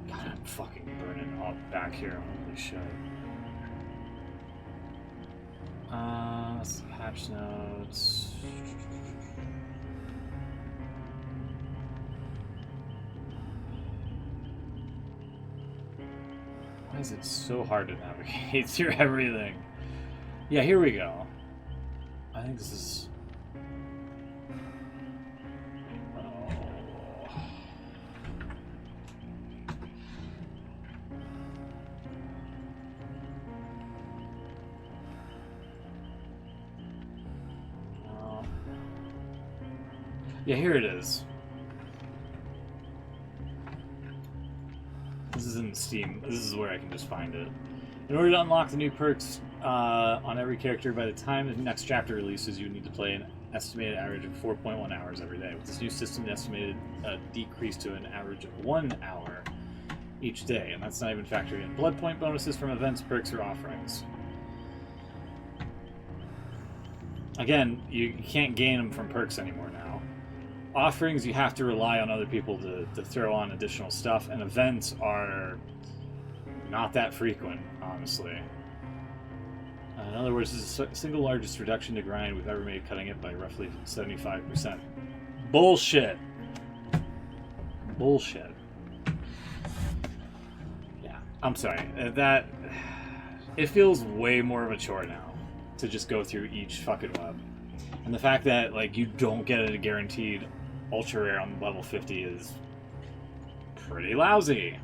God, I'm fucking burning up back here. Holy shit. Patch notes. Why is it so hard to navigate through everything? Yeah, here we go. I think this is... Yeah, here it is. This is in Steam. This is where I can just find it. In order to unlock the new perks on every character, by the time the next chapter releases, you need to play an estimated average of 4.1 hours every day. With this new system, the estimated decrease to an average of 1 hour each day, and that's not even factoring in blood point bonuses from events, perks, or offerings. Again, you can't gain them from perks anymore now. Offerings, you have to rely on other people to throw on additional stuff, and events are not that frequent, honestly. In other words, this is the single largest reduction to grind we've ever made, cutting it by roughly 75%. Bullshit! Bullshit. Yeah, I'm sorry. It feels way more of a chore now to just go through each fucking web. And the fact that, like, you don't get it guaranteed ultra rare on level 50 is pretty lousy.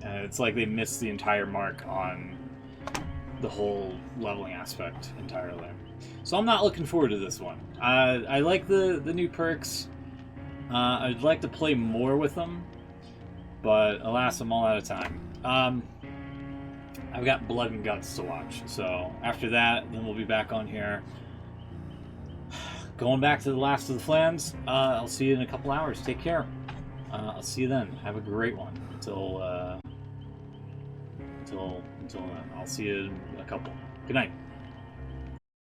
It's like they missed the entire mark on the whole leveling aspect entirely. So I'm not looking forward to this one. I like the new perks. I'd like to play more with them, but alas, I'm all out of time. I've got Blood and Guts to watch, so after that, then we'll be back on here. Going back to the last of the Flans. I'll see you in a couple hours. Take care. I'll see you then. Have a great one. Until then. I'll see you in a couple. Good night.